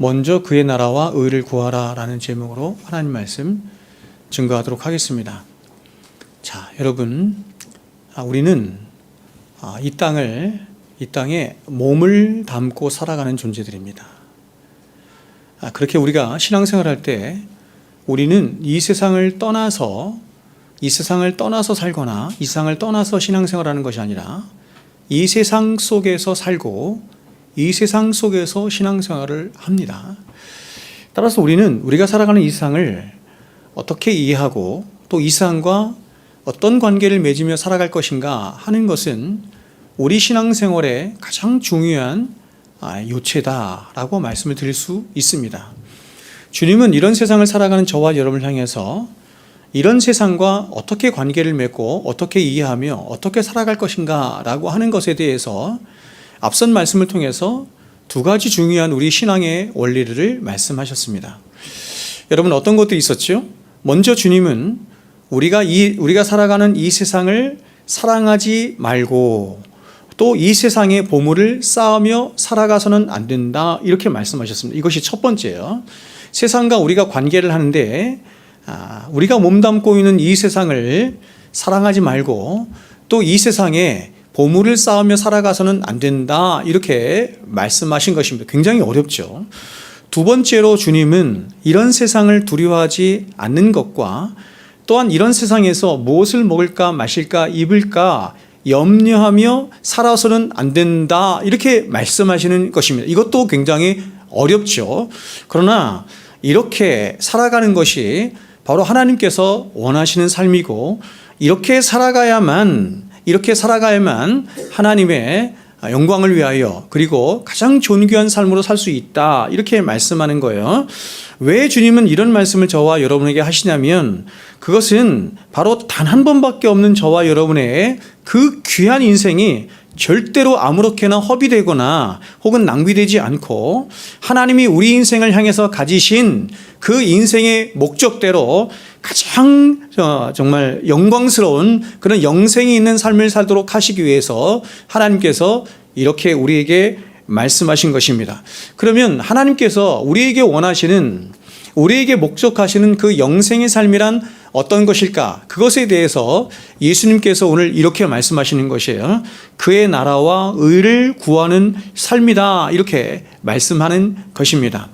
먼저 그의 나라와 의를 구하라 라는 제목으로 하나님 말씀 증거하도록 하겠습니다. 자, 여러분, 우리는 이 땅에 몸을 담고 살아가는 존재들입니다. 그렇게 우리가 신앙생활할 때 우리는 이 세상을 떠나서 살거나 이 세상을 떠나서 신앙생활하는 것이 아니라 이 세상 속에서 살고 이 세상 속에서 신앙생활을 합니다. 따라서 우리가 살아가는 이 세상을 어떻게 이해하고 또 이 세상과 어떤 관계를 맺으며 살아갈 것인가 하는 것은 우리 신앙생활의 가장 중요한 요체다라고 말씀을 드릴 수 있습니다. 주님은 이런 세상을 살아가는 저와 여러분을 향해서 이런 세상과 어떻게 관계를 맺고 어떻게 이해하며 어떻게 살아갈 것인가 라고 하는 것에 대해서 앞선 말씀을 통해서 두 가지 중요한 우리 신앙의 원리를 말씀하셨습니다. 여러분, 어떤 것들이 있었죠? 먼저 주님은 우리가 살아가는 이 세상을 사랑하지 말고 또 이 세상의 보물을 쌓으며 살아가서는 안 된다, 이렇게 말씀하셨습니다. 이것이 첫 번째예요. 세상과 우리가 관계를 하는데 우리가 몸담고 있는 이 세상을 사랑하지 말고 또 이 세상에 보물을 쌓으며 살아가서는 안 된다, 이렇게 말씀하신 것입니다. 굉장히 어렵죠. 두 번째로 주님은 이런 세상을 두려워하지 않는 것과 또한 이런 세상에서 무엇을 먹을까 마실까 입을까 염려하며 살아서는 안 된다, 이렇게 말씀하시는 것입니다. 이것도 굉장히 어렵죠. 그러나 이렇게 살아가는 것이 바로 하나님께서 원하시는 삶이고 이렇게 살아가야만 하나님의 영광을 위하여 그리고 가장 존귀한 삶으로 살 수 있다, 이렇게 말씀하는 거예요. 왜 주님은 이런 말씀을 저와 여러분에게 하시냐면 그것은 바로 단 한 번밖에 없는 저와 여러분의 그 귀한 인생이 절대로 아무렇게나 허비되거나 혹은 낭비되지 않고 하나님이 우리 인생을 향해서 가지신 그 인생의 목적대로 가장 정말 영광스러운 그런 영생이 있는 삶을 살도록 하시기 위해서 하나님께서 이렇게 우리에게 말씀하신 것입니다. 그러면 하나님께서 우리에게 목적하시는 그 영생의 삶이란 어떤 것일까? 그것에 대해서 예수님께서 오늘 이렇게 말씀하시는 것이에요. 그의 나라와 의를 구하는 삶이다, 이렇게 말씀하는 것입니다.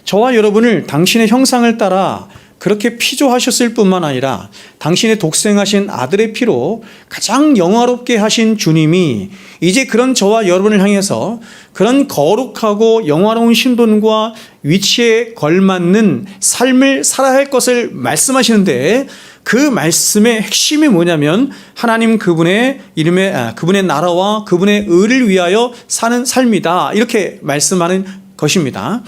저와 여러분을 당신의 형상을 따라 그렇게 피조하셨을 뿐만 아니라 당신의 독생하신 아들의 피로 가장 영화롭게 하신 주님이 이제 그런 저와 여러분을 향해서 그런 거룩하고 영화로운 신분과 위치에 걸맞는 삶을 살아야 할 것을 말씀하시는데 그 말씀의 핵심이 뭐냐면 하나님 그분의 나라와 그분의 의를 위하여 사는 삶이다, 이렇게 말씀하는 것입니다.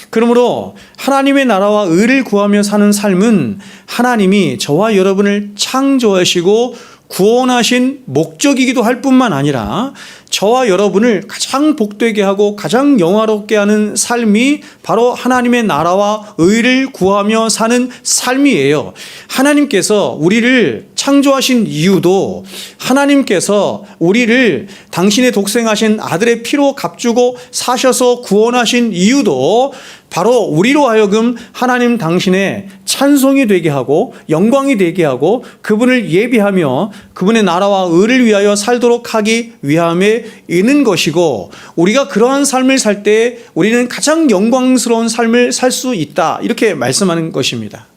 그러므로 하나님의 나라와 의를 구하며 사는 삶은 하나님이 저와 여러분을 창조하시고 구원하신 목적이기도 할 뿐만 아니라 저와 여러분을 가장 복되게 하고 가장 영화롭게 하는 삶이 바로 하나님의 나라와 의를 구하며 사는 삶이에요. 하나님께서 우리를 창조하신 이유도 하나님께서 우리를 당신의 독생하신 아들의 피로 값주고 사셔서 구원하신 이유도 바로 우리로 하여금 하나님 당신의 찬송이 되게 하고 영광이 되게 하고 그분을 예비하며 그분의 나라와 의를 위하여 살도록 하기 위함에 있는 것이고, 우리가 그러한 삶을 살 때 우리는 가장 영광스러운 삶을 살 수 있다, 이렇게 말씀하는 것입니다.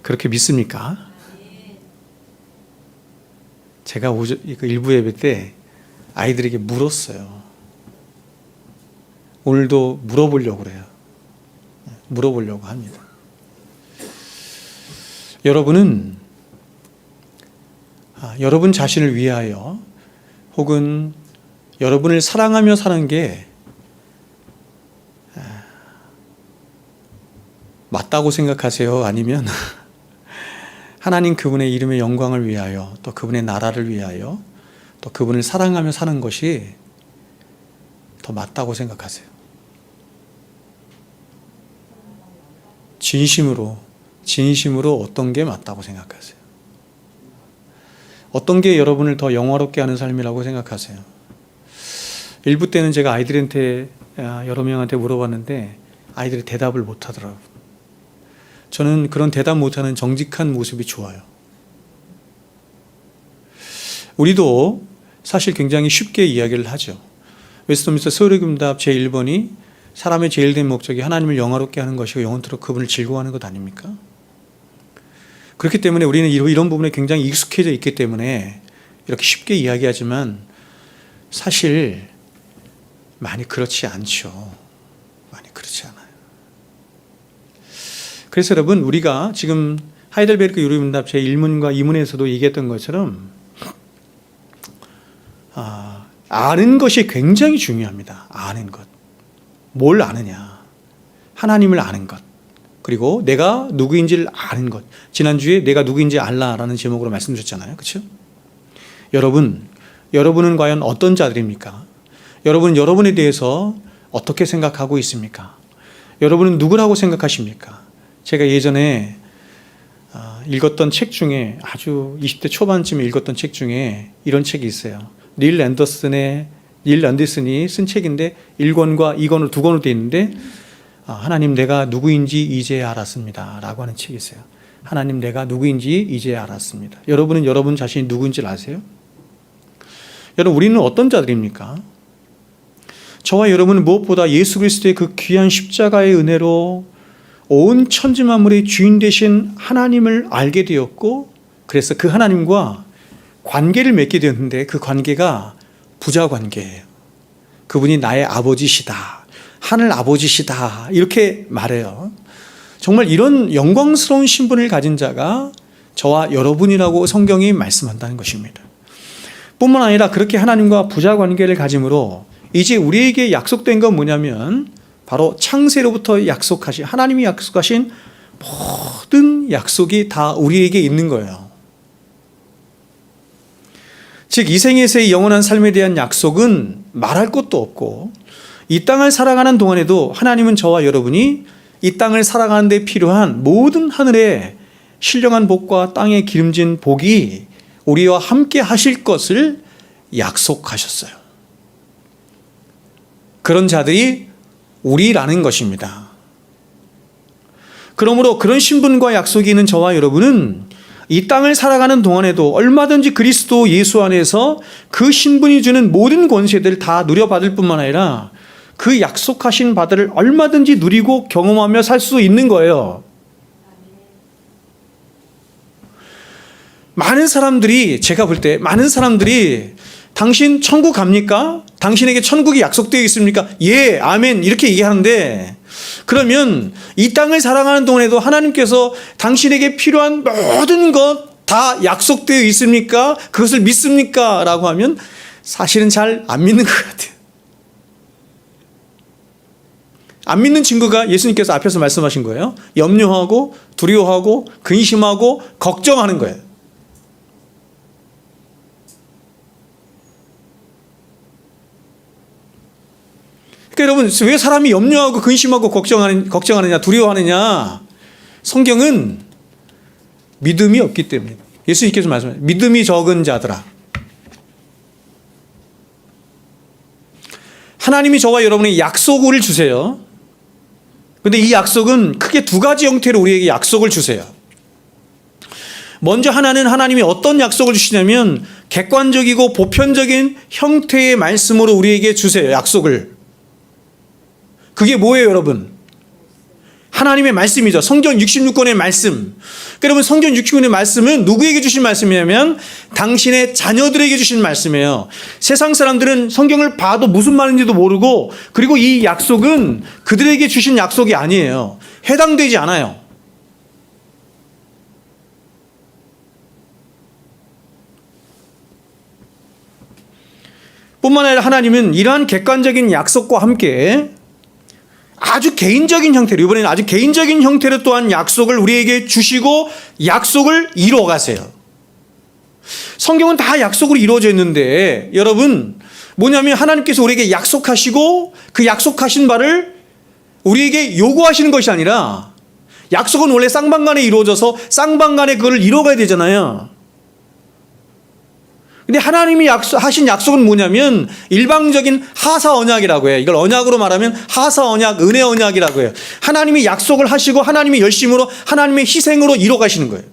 그렇게 믿습니까? 제가 일부 예배 때 아이들에게 물었어요. 오늘도 물어보려고 그래요. 물어보려고 합니다. 여러분은 여러분 자신을 위하여 혹은 여러분을 사랑하며 사는 게 맞다고 생각하세요? 아니면 하나님 그분의 이름의 영광을 위하여 또 그분의 나라를 위하여 또 그분을 사랑하며 사는 것이 더 맞다고 생각하세요? 진심으로 어떤 게 맞다고 생각하세요? 어떤 게 여러분을 더 영화롭게 하는 삶이라고 생각하세요? 일부 때는 제가 아이들한테 여러 명한테 물어봤는데 아이들이 대답을 못 하더라고요. 저는 그런 대답 못하는 정직한 모습이 좋아요. 우리도 사실 굉장히 쉽게 이야기를 하죠. 웨스트민스터 서울의금답 제1번이 사람의 제일 된 목적이 하나님을 영화롭게 하는 것이고 영원토록 그분을 즐거워하는 것 아닙니까? 그렇기 때문에 우리는 이런 부분에 굉장히 익숙해져 있기 때문에 이렇게 쉽게 이야기하지만 사실 많이 그렇지 않죠. 많이 그렇지 않아요. 그래서 여러분, 우리가 지금 하이델베르크 유리문답 제1문과 2문에서도 얘기했던 것처럼 아는 것이 굉장히 중요합니다. 아는 것. 뭘 아느냐? 하나님을 아는 것. 그리고 내가 누구인지를 아는 것. 지난주에 내가 누구인지 알라라는 제목으로 말씀드렸잖아요. 그렇죠? 여러분은 과연 어떤 자들입니까? 여러분은 여러분에 대해서 어떻게 생각하고 있습니까? 여러분은 누구라고 생각하십니까? 제가 예전에 읽었던 책 중에 아주 20대 초반쯤에 읽었던 책 중에 이런 책이 있어요. 닐 앤더슨이 쓴 책인데 1권과 2권으로 2권으로 되어 있는데 하나님 내가 누구인지 이제 알았습니다 라고 하는 책이 있어요. 하나님 내가 누구인지 이제 알았습니다. 여러분은 여러분 자신이 누구인지 아세요? 여러분, 우리는 어떤 자들입니까? 저와 여러분은 무엇보다 예수 그리스도의 그 귀한 십자가의 은혜로 온 천지 만물의 주인 되신 하나님을 알게 되었고, 그래서 그 하나님과 관계를 맺게 되었는데 그 관계가 부자 관계예요. 그분이 나의 아버지시다, 하늘 아버지시다, 이렇게 말해요. 정말 이런 영광스러운 신분을 가진 자가 저와 여러분이라고 성경이 말씀한다는 것입니다. 뿐만 아니라 그렇게 하나님과 부자 관계를 가짐으로 이제 우리에게 약속된 건 뭐냐면 바로 창세로부터 하나님이 약속하신 모든 약속이 다 우리에게 있는 거예요. 즉 이 생에서의 영원한 삶에 대한 약속은 말할 것도 없고, 이 땅을 살아가는 동안에도 하나님은 저와 여러분이 이 땅을 살아가는 데 필요한 모든 하늘의 신령한 복과 땅에 기름진 복이 우리와 함께 하실 것을 약속하셨어요. 그런 자들이 우리라는 것입니다. 그러므로 그런 신분과 약속이 있는 저와 여러분은 이 땅을 살아가는 동안에도 얼마든지 그리스도 예수 안에서 그 신분이 주는 모든 권세들을 다 누려받을 뿐만 아니라 그 약속하신 바들을 얼마든지 누리고 경험하며 살 수 있는 거예요. 제가 볼 때 많은 사람들이 당신 천국 갑니까? 당신에게 천국이 약속되어 있습니까? 예, 아멘, 이렇게 얘기하는데, 그러면 이 땅을 살아가는 동안에도 하나님께서 당신에게 필요한 모든 것 다 약속되어 있습니까? 그것을 믿습니까? 라고 하면 사실은 잘 안 믿는 것 같아요. 안 믿는 친구가 예수님께서 앞에서 말씀하신 거예요. 염려하고 두려워하고 근심하고 걱정하는 거예요. 그러니까 여러분, 왜 사람이 염려하고 근심하고 걱정하느냐, 두려워하느냐? 성경은 믿음이 없기 때문에. 예수님께서 말씀하셨어요. 믿음이 적은 자들아. 하나님이 저와 여러분에게 약속을 주세요. 그런데 이 약속은 크게 두 가지 형태로 우리에게 약속을 주세요. 먼저 하나는 하나님이 어떤 약속을 주시냐면 객관적이고 보편적인 형태의 말씀으로 우리에게 주세요. 약속을. 그게 뭐예요, 여러분? 하나님의 말씀이죠. 성경 66권의 말씀. 여러분, 성경 66권의 말씀은 누구에게 주신 말씀이냐면 당신의 자녀들에게 주신 말씀이에요. 세상 사람들은 성경을 봐도 무슨 말인지도 모르고, 그리고 이 약속은 그들에게 주신 약속이 아니에요. 해당되지 않아요. 뿐만 아니라 하나님은 이러한 객관적인 약속과 함께 아주 개인적인 형태로, 이번에는 아주 개인적인 형태로 또한 약속을 우리에게 주시고 약속을 이루어 가세요. 성경은 다 약속으로 이루어져 있는데, 여러분, 뭐냐면 하나님께서 우리에게 약속하시고 그 약속하신 바를 우리에게 요구하시는 것이 아니라, 약속은 원래 쌍방간에 이루어져서 쌍방간에 그걸 이루어가야 되잖아요. 근데 하나님이 하신 약속은 뭐냐면 일방적인 하사 언약이라고 해요. 이걸 언약으로 말하면 하사 언약, 은혜 언약이라고 해요. 하나님이 약속을 하시고 하나님의 열심으로 하나님의 희생으로 이뤄 가시는 거예요.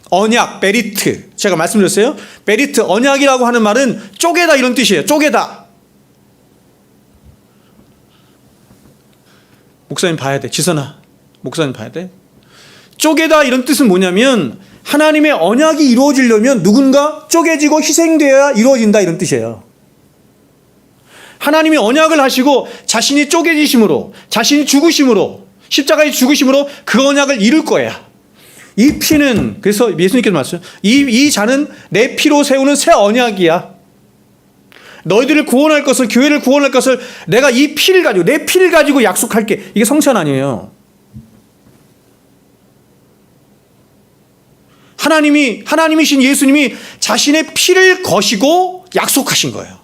언약, 베리트. 제가 말씀드렸어요. 베리트, 언약이라고 하는 말은 쪼개다 이런 뜻이에요. 쪼개다. 목사님 봐야 돼. 지선아, 목사님 봐야 돼. 쪼개다 이런 뜻은 뭐냐면 하나님의 언약이 이루어지려면 누군가 쪼개지고 희생되어야 이루어진다 이런 뜻이에요. 하나님이 언약을 하시고 자신이 쪼개지심으로, 자신이 죽으심으로, 십자가의 죽으심으로 그 언약을 이룰 거야. 이 피는, 그래서 예수님께서 말씀하셨어요. 이 잔은 내 피로 세우는 새 언약이야. 너희들을 구원할 것을, 교회를 구원할 것을 내가 이 피를 가지고, 내 피를 가지고 약속할게. 이게 성찬 아니에요. 하나님이신 예수님이 자신의 피를 거시고 약속하신 거예요.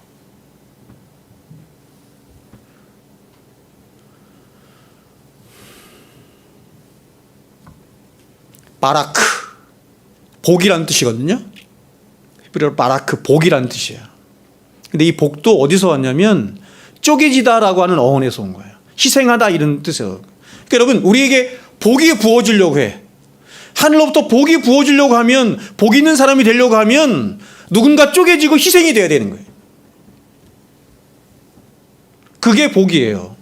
바라크, 복이라는 뜻이거든요. 히브리어로 바라크, 복이라는 뜻이에요. 근데 이 복도 어디서 왔냐면 쪼개지다라고 하는 어원에서 온 거예요. 희생하다 이런 뜻이에요. 그러니까 여러분, 우리에게 복이 부어지려고 해. 하늘로부터 복이 부어지려고 하면, 복 있는 사람이 되려고 하면 누군가 쪼개지고 희생이 돼야 되는 거예요. 그게 복이에요.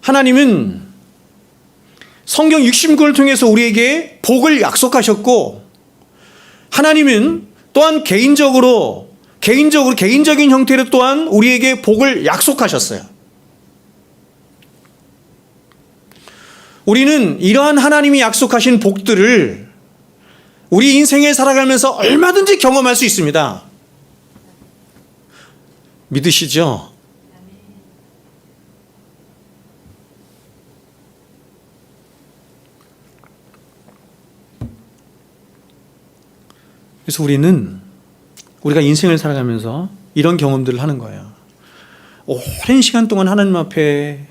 하나님은 성경 60권을 통해서 우리에게 복을 약속하셨고, 하나님은 또한 개인적인 형태로 또한 우리에게 복을 약속하셨어요. 우리는 이러한 하나님이 약속하신 복들을 우리 인생에 살아가면서 얼마든지 경험할 수 있습니다. 믿으시죠? 그래서 우리가 인생을 살아가면서 이런 경험들을 하는 거예요. 오랜 시간 동안 하나님 앞에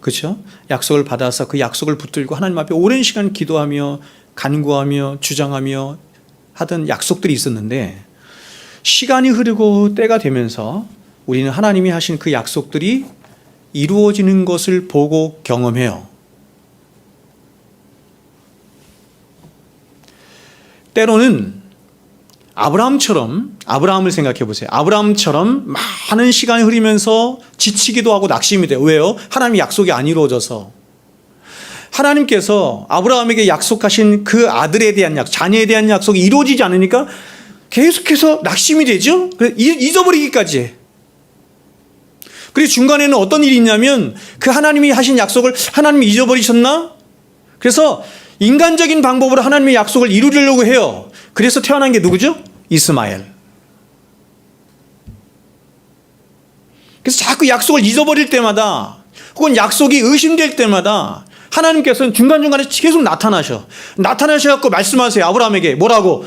그렇죠? 약속을 받아서 그 약속을 붙들고 하나님 앞에 오랜 시간 기도하며 간구하며 주장하며 하던 약속들이 있었는데, 시간이 흐르고 때가 되면서 우리는 하나님이 하신 그 약속들이 이루어지는 것을 보고 경험해요. 때로는 아브라함을 생각해 보세요. 아브라함처럼 많은 시간이 흐르면서 지치기도 하고 낙심이 돼요. 왜요? 하나님의 약속이 안 이루어져서. 하나님께서 아브라함에게 약속하신 그 아들에 대한 자녀에 대한 약속이 이루어지지 않으니까 계속해서 낙심이 되죠. 잊어버리기까지 해. 그리고 중간에는 어떤 일이 있냐면 그 하나님이 하신 약속을 하나님이 잊어버리셨나? 그래서 인간적인 방법으로 하나님의 약속을 이루려고 해요. 그래서 태어난 게 누구죠? 이스마엘. 그래서 자꾸 약속을 잊어버릴 때마다, 혹은 약속이 의심될 때마다 하나님께서는 중간중간에 계속 나타나셔갖고 말씀하세요. 아브라함에게 뭐라고?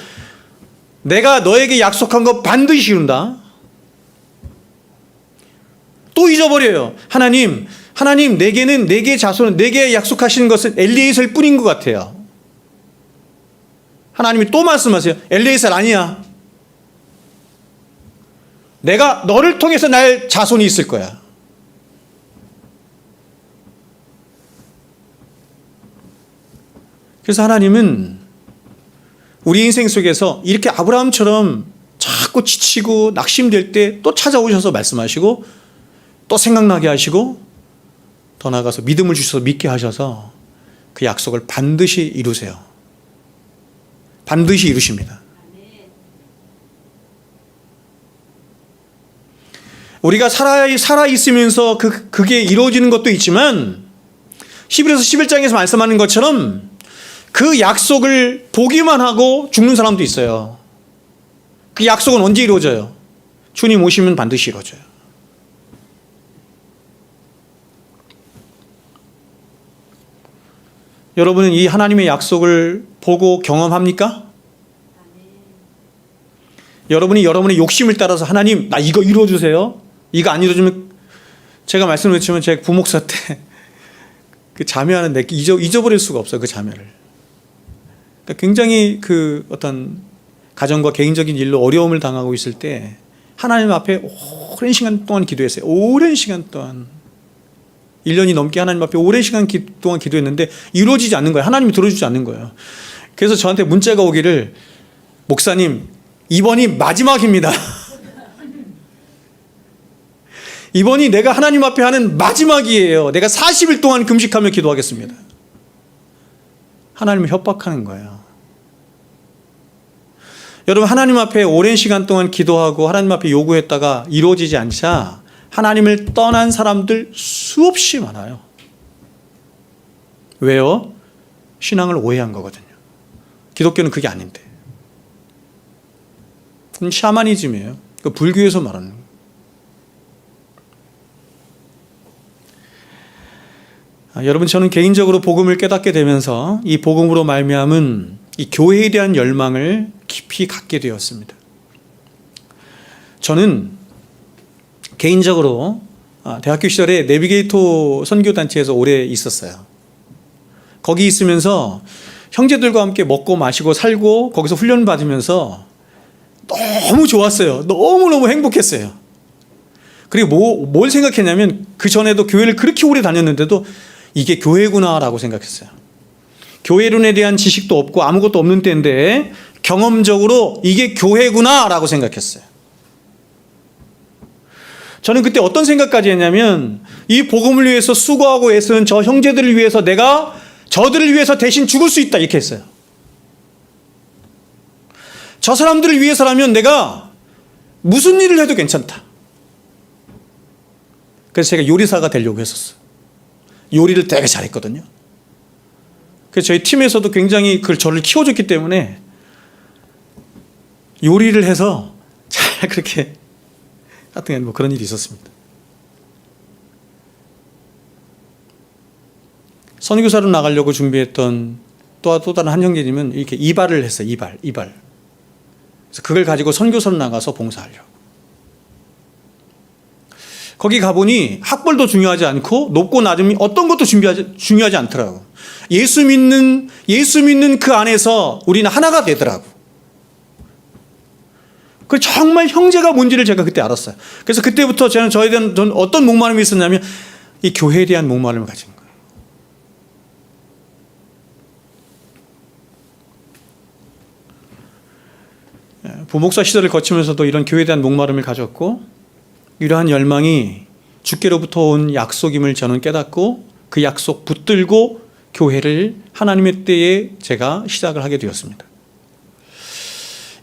내가 너에게 약속한 거 반드시 이룬다. 또 잊어버려요. 하나님 내게는 내게 약속하시는 것은 엘리에셀 뿐인 것 같아요. 하나님이 또 말씀하세요. 엘리에셀 아니야. 내가 너를 통해서 날 자손이 있을 거야. 그래서 하나님은 우리 인생 속에서 이렇게 아브라함처럼 자꾸 지치고 낙심될 때 또 찾아오셔서 말씀하시고, 또 생각나게 하시고, 더 나아가서 믿음을 주셔서 믿게 하셔서 그 약속을 반드시 이루세요. 반드시 이루십니다. 우리가 살아있으면서 그게 이루어지는 것도 있지만, 히브리서 11장에서 말씀하는 것처럼 그 약속을 보기만 하고 죽는 사람도 있어요. 그 약속은 언제 이루어져요? 주님 오시면 반드시 이루어져요. 여러분은 이 하나님의 약속을 보고 경험합니까? 여러분이 여러분의 욕심을 따라서 하나님 나 이거 이루어주세요. 이거 안 이루어주면 제가 말씀드렸지만 제 부목사 때 그 자매하는 내 잊어버릴 수가 없어요. 그 자매를. 그러니까 굉장히 그 어떤 가정과 개인적인 일로 어려움을 당하고 있을 때 하나님 앞에 오랜 시간 동안 기도했어요. 오랜 시간 동안. 1년이 넘게 하나님 앞에 오랜 시간 동안 기도했는데 이루어지지 않는 거예요. 하나님이 들어주지 않는 거예요. 그래서 저한테 문자가 오기를, 목사님, 이번이 마지막입니다. 이번이 내가 하나님 앞에 하는 마지막이에요. 내가 40일 동안 금식하며 기도하겠습니다. 하나님을 협박하는 거예요. 여러분, 하나님 앞에 오랜 시간 동안 기도하고 하나님 앞에 요구했다가 이루어지지 않자 하나님을 떠난 사람들 수없이 많아요. 왜요? 신앙을 오해한 거거든요. 기독교는 그게 아닌데. 그건 샤머니즘이에요. 그 불교에서 말하는 거예요. 여러분, 저는 개인적으로 복음을 깨닫게 되면서 이 복음으로 말미암은 이 교회에 대한 열망을 깊이 갖게 되었습니다. 저는 개인적으로 대학교 시절에 내비게이터 선교단체에서 오래 있었어요. 거기 있으면서 형제들과 함께 먹고 마시고 살고 거기서 훈련 받으면서 너무 좋았어요. 너무너무 행복했어요. 그리고 뭘 생각했냐면, 그 전에도 교회를 그렇게 오래 다녔는데도 이게 교회구나라고 생각했어요. 교회론에 대한 지식도 없고 아무것도 없는 때인데 경험적으로 이게 교회구나라고 생각했어요. 저는 그때 어떤 생각까지 했냐면, 이 복음을 위해서 수고하고 애쓰는 저 형제들을 위해서 내가 저들을 위해서 대신 죽을 수 있다, 이렇게 했어요. 저 사람들을 위해서라면 내가 무슨 일을 해도 괜찮다. 그래서 제가 요리사가 되려고 했었어요. 요리를 되게 잘했거든요. 그래서 저희 팀에서도 굉장히 저를 키워줬기 때문에 요리를 해서 잘 그렇게 하여튼 뭐 그런 일이 있었습니다. 선교사로 나가려고 준비했던 또 다른 한 형제님은 이렇게 이발을 했어요. 이발. 그래서 그걸 가지고 선교사로 나가서 봉사하려고. 거기 가보니 학벌도 중요하지 않고 높고 낮음이 어떤 것도 중요하지 않더라고. 예수 믿는 그 안에서 우리는 하나가 되더라고. 그 정말 형제가 뭔지를 제가 그때 알았어요. 그래서 그때부터 저는 어떤 목마름이 있었냐면 이 교회에 대한 목마름을 가진 거예요. 부목사 시절을 거치면서도 이런 교회에 대한 목마름을 가졌고, 이러한 열망이 주께로부터 온 약속임을 저는 깨닫고 그 약속 붙들고 교회를 하나님의 때에 제가 시작을 하게 되었습니다.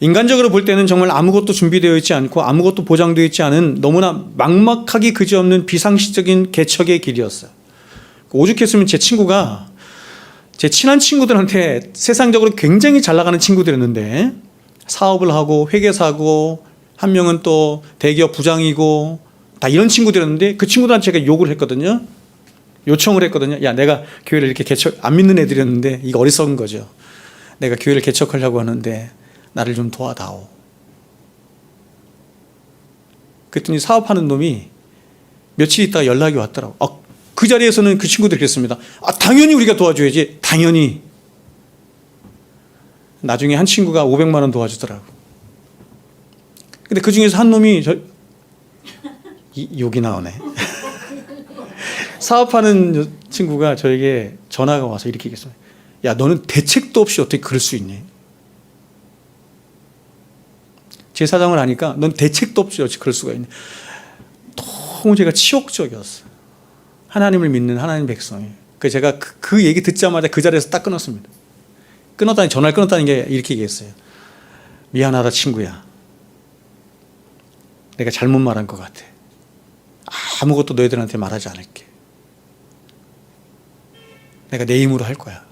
인간적으로 볼 때는 정말 아무것도 준비되어 있지 않고 아무것도 보장되어 있지 않은 너무나 막막하기 그지없는 비상식적인 개척의 길이었어요. 오죽했으면 제 친구가 제 친한 친구들한테 세상적으로 굉장히 잘 나가는 친구들이었는데, 사업을 하고 회계사고 한 명은 또 대기업 부장이고 다 이런 친구들이었는데, 그 친구들한테 제가 요구를 했거든요. 요청을 했거든요. 야, 내가 교회를 이렇게 안 믿는 애들이었는데, 이거 어리석은 거죠. 내가 교회를 개척하려고 하는데 나를 좀 도와다오. 그랬더니 사업하는 놈이 며칠 있다가 연락이 왔더라고. 그 자리에서는 그 친구들이 그랬습니다. 당연히 우리가 도와줘야지. 당연히. 나중에 한 친구가 500만 원 도와주더라고. 근데 그 중에서 한 놈이 욕이 나오네. 사업하는 친구가 저에게 전화가 와서 이렇게 얘기했어요. 야, 너는 대책도 없이 어떻게 그럴 수 있니? 제 사정을 아니까 넌 대책도 없이 어떻게 그럴 수가 있니? 너무 제가 치욕적이었어요. 하나님을 믿는 하나님 백성이. 그래서 제가 그 얘기 듣자마자 그 자리에서 딱 끊었습니다. 전화를 끊었다는 게 이렇게 얘기했어요. 미안하다, 친구야. 내가 잘못 말한 것 같아. 아무것도 너희들한테 말하지 않을게. 내가 내 힘으로 할 거야.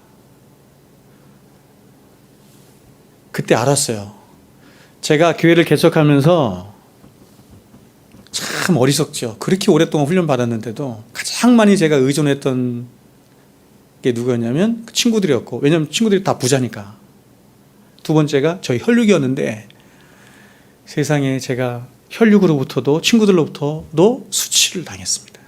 그때 알았어요. 제가 교회를 개척하면서 참 어리석죠. 그렇게 오랫동안 훈련 받았는데도 가장 많이 제가 의존했던 게 누구였냐면 그 친구들이었고, 왜냐하면 친구들이 다 부자니까. 두 번째가 저희 혈육이었는데, 세상에 제가 혈육으로부터도 친구들로부터도 수치를 당했습니다.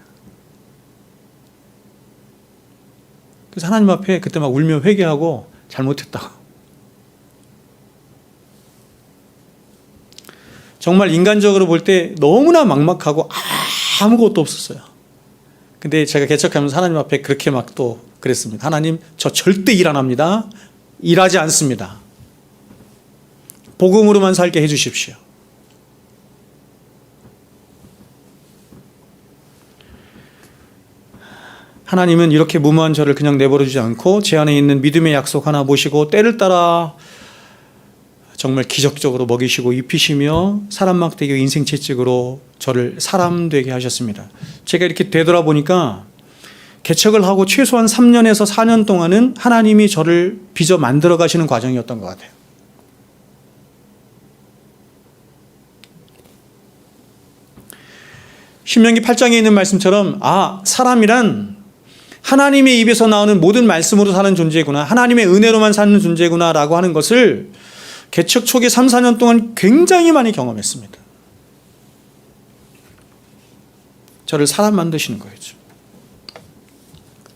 그래서 하나님 앞에 그때 막 울며 회개하고 잘못했다고. 정말 인간적으로 볼 때 너무나 막막하고 아무것도 없었어요. 근데 제가 개척하면서 하나님 앞에 그렇게 막 또 그랬습니다. 하나님, 저 절대 일 안 합니다. 일하지 않습니다. 복음으로만 살게 해주십시오. 하나님은 이렇게 무모한 저를 그냥 내버려 두지 않고 제 안에 있는 믿음의 약속 하나 보시고 때를 따라 정말 기적적으로 먹이시고 입히시며 사람 막대기 인생 채찍으로 저를 사람 되게 하셨습니다. 제가 이렇게 되돌아보니까 개척을 하고 최소한 3년에서 4년 동안은 하나님이 저를 빚어 만들어 가시는 과정이었던 것 같아요. 신명기 8장에 있는 말씀처럼 사람이란 하나님의 입에서 나오는 모든 말씀으로 사는 존재구나, 하나님의 은혜로만 사는 존재구나라고 하는 것을 개척 초기 3, 4년 동안 굉장히 많이 경험했습니다. 저를 사람 만드시는 거였죠.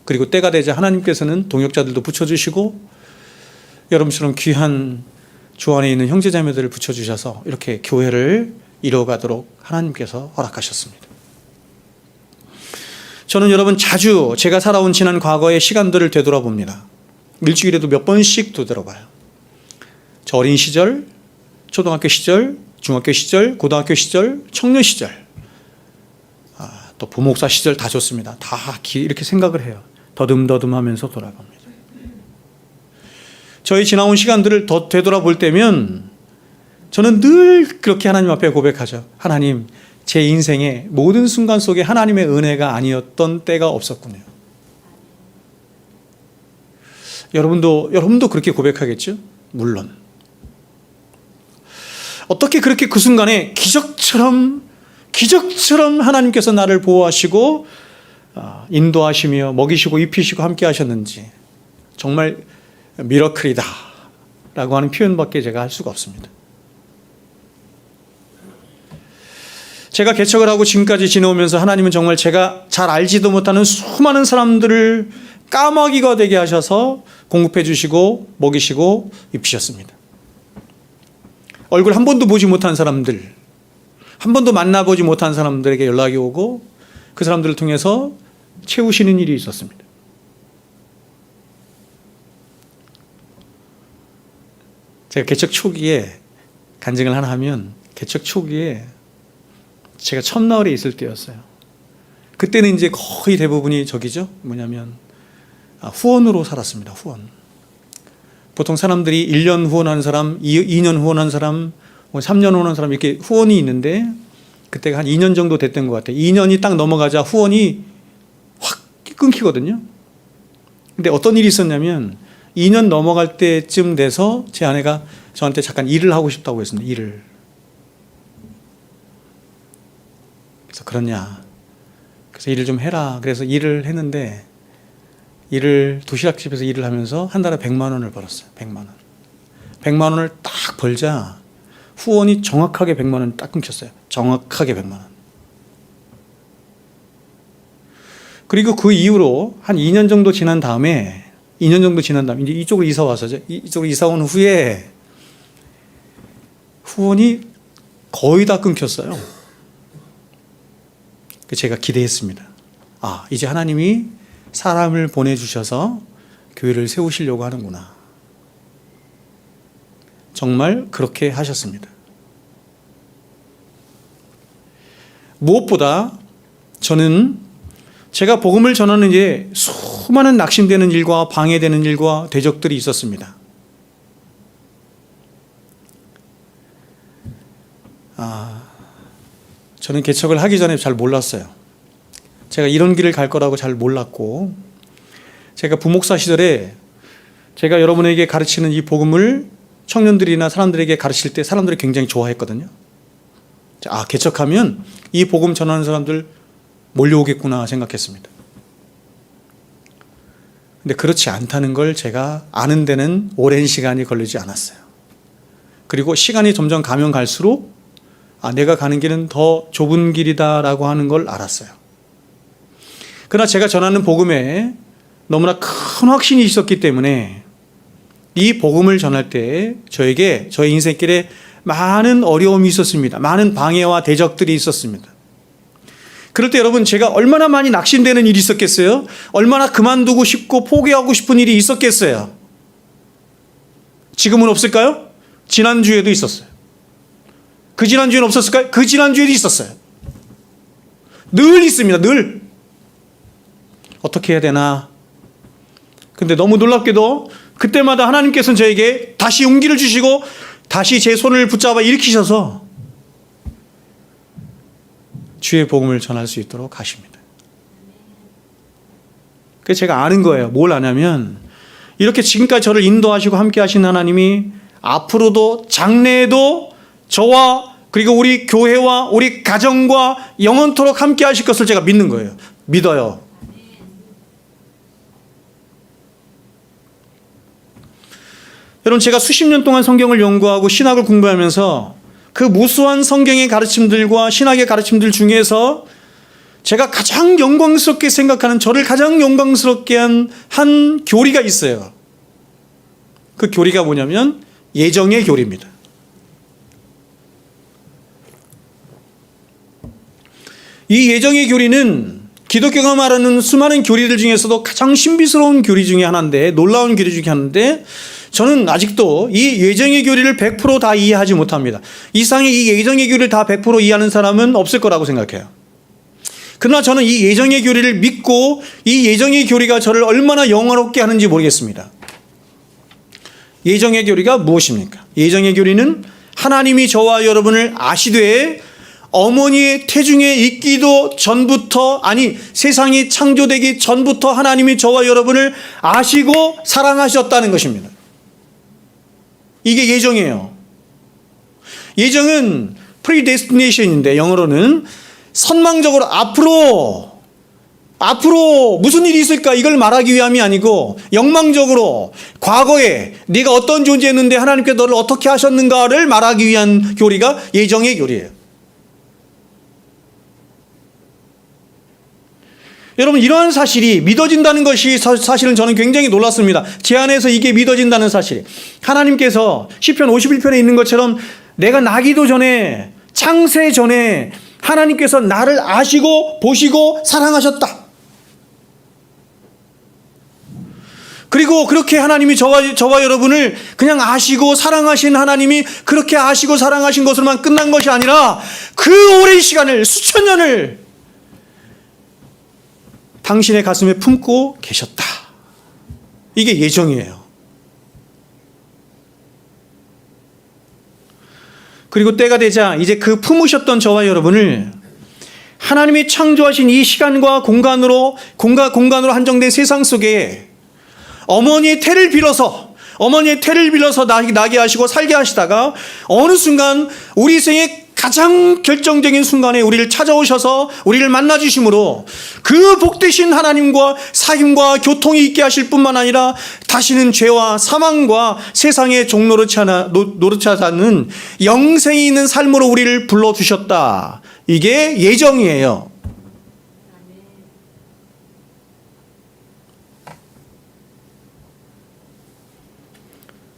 그리고 때가 되자 하나님께서는 동역자들도 붙여주시고 여러분처럼 귀한 주 안에 있는 형제자매들을 붙여주셔서 이렇게 교회를 이루어가도록 하나님께서 허락하셨습니다. 저는 여러분 자주 제가 살아온 지난 과거의 시간들을 되돌아봅니다. 일주일에도 몇 번씩 되돌아봐요. 저 어린 시절, 초등학교 시절, 중학교 시절, 고등학교 시절, 청년 시절, 또 부목사 시절 다 좋습니다. 다 이렇게 생각을 해요. 더듬더듬하면서 돌아갑니다. 저희 지나온 시간들을 더 되돌아볼 때면 저는 늘 그렇게 하나님 앞에 고백하죠. 하나님, 제 인생의 모든 순간 속에 하나님의 은혜가 아니었던 때가 없었군요. 여러분도 그렇게 고백하겠죠? 물론. 어떻게 그렇게 그 순간에 기적처럼 하나님께서 나를 보호하시고 인도하시며 먹이시고 입히시고 함께 하셨는지 정말 미러클이다 라고 하는 표현밖에 제가 할 수가 없습니다. 제가 개척을 하고 지금까지 지내오면서 하나님은 정말 제가 잘 알지도 못하는 수많은 사람들을 까마귀가 되게 하셔서 공급해 주시고 먹이시고 입히셨습니다. 얼굴 한 번도 보지 못한 사람들, 한 번도 만나보지 못한 사람들에게 연락이 오고 그 사람들을 통해서 채우시는 일이 있었습니다. 제가 개척 초기에 간증을 하나 하면, 개척 초기에 제가 첫나흘에 있을 때였어요. 그때는 이제 거의 대부분이 후원으로 살았습니다. 후원. 보통 사람들이 1년 후원하는 사람, 2년 후원하는 사람, 3년 후원하는 사람 이렇게 후원이 있는데 그때가 한 2년 정도 됐던 것 같아요. 2년이 딱 넘어가자 후원이 확 끊기거든요. 근데 어떤 일이 있었냐면 2년 넘어갈 때쯤 돼서 제 아내가 저한테 잠깐 일을 하고 싶다고 했습니다. 일을. 그래서 그러냐. 그래서 일을 좀 해라. 그래서 일을 했는데 도시락집에서 일을 하면서 한 달에 100만 원을 벌었어요. 100만 원. 100만 원을 딱 벌자 후원이 정확하게 100만 원 딱 끊겼어요. 정확하게 100만 원. 그리고 그 이후로 한 2년 정도 지난 다음에 이제 이쪽으로 이사 와서죠. 이쪽으로 이사 온 후에 후원이 거의 다 끊겼어요. 제가 기대했습니다. 이제 하나님이 사람을 보내주셔서 교회를 세우시려고 하는구나. 정말 그렇게 하셨습니다. 무엇보다 저는 제가 복음을 전하는 이제 수많은 낙심되는 일과 방해되는 일과 대적들이 있었습니다. 저는 개척을 하기 전에 잘 몰랐어요. 제가 이런 길을 갈 거라고 잘 몰랐고, 제가 부목사 시절에 제가 여러분에게 가르치는 이 복음을 청년들이나 사람들에게 가르칠 때 사람들이 굉장히 좋아했거든요. 개척하면 이 복음 전하는 사람들 몰려오겠구나 생각했습니다. 근데 그렇지 않다는 걸 제가 아는 데는 오랜 시간이 걸리지 않았어요. 그리고 시간이 점점 가면 갈수록 내가 가는 길은 더 좁은 길이다라고 하는 걸 알았어요. 그러나 제가 전하는 복음에 너무나 큰 확신이 있었기 때문에 이 복음을 전할 때 저에게 저의 인생길에 많은 어려움이 있었습니다. 많은 방해와 대적들이 있었습니다. 그럴 때 여러분, 제가 얼마나 많이 낙심되는 일이 있었겠어요? 얼마나 그만두고 싶고 포기하고 싶은 일이 있었겠어요? 지금은 없을까요? 지난주에도 있었어요. 그 지난주에는 없었을까요? 그 지난주에도 있었어요. 늘 있습니다. 늘. 어떻게 해야 되나? 근데 너무 놀랍게도 그때마다 하나님께서는 저에게 다시 용기를 주시고 다시 제 손을 붙잡아 일으키셔서 주의 복음을 전할 수 있도록 하십니다. 그래서 제가 아는 거예요. 뭘 아냐면 이렇게 지금까지 저를 인도하시고 함께 하신 하나님이 앞으로도 장래에도 저와 그리고 우리 교회와 우리 가정과 영원토록 함께 하실 것을 제가 믿는 거예요. 믿어요. 여러분, 제가 수십 년 동안 성경을 연구하고 신학을 공부하면서 그 무수한 성경의 가르침들과 신학의 가르침들 중에서 제가 가장 영광스럽게 생각하는, 저를 가장 영광스럽게 한 교리가 있어요. 그 교리가 뭐냐면 예정의 교리입니다. 이 예정의 교리는 기독교가 말하는 수많은 교리들 중에서도 가장 신비스러운 교리 중에 하나인데, 놀라운 교리 중에 하나인데, 저는 아직도 이 예정의 교리를 100% 다 이해하지 못합니다. 이상의 이 예정의 교리를 다 100% 이해하는 사람은 없을 거라고 생각해요. 그러나 저는 이 예정의 교리를 믿고 이 예정의 교리가 저를 얼마나 영화롭게 하는지 모르겠습니다. 예정의 교리가 무엇입니까? 예정의 교리는 하나님이 저와 여러분을 아시되 어머니의 태중에 있기도 전부터, 아니 세상이 창조되기 전부터 하나님이 저와 여러분을 아시고 사랑하셨다는 것입니다. 이게 예정이에요. 예정은 predestination인데 영어로는 선망적으로 앞으로 무슨 일이 있을까 이걸 말하기 위함이 아니고 영망적으로 과거에 네가 어떤 존재였는데 하나님께 너를 어떻게 하셨는가를 말하기 위한 교리가 예정의 교리예요. 여러분, 이러한 사실이 믿어진다는 것이 사실은 저는 굉장히 놀랐습니다. 제 안에서 이게 믿어진다는 사실. 하나님께서 시편 51편에 있는 것처럼 내가 나기도 전에, 창세 전에 하나님께서 나를 아시고 보시고 사랑하셨다. 그리고 그렇게 하나님이 저와 여러분을 그냥 아시고 사랑하신 하나님이 그렇게 아시고 사랑하신 것으로만 끝난 것이 아니라 그 오랜 시간을, 수천 년을 당신의 가슴에 품고 계셨다. 이게 예정이에요. 그리고 때가 되자 이제 그 품으셨던 저와 여러분을 하나님이 창조하신 이 시간과 공간으로 한정된 세상 속에 어머니의 태를 빌어서 나게 하시고 살게 하시다가 어느 순간 우리 생의 가장 결정적인 순간에 우리를 찾아오셔서 우리를 만나주심으로 그 복되신 하나님과 사귐과 교통이 있게 하실 뿐만 아니라 다시는 죄와 사망과 세상의 종노릇지 않는 영생이 있는 삶으로 우리를 불러주셨다. 이게 예정이에요.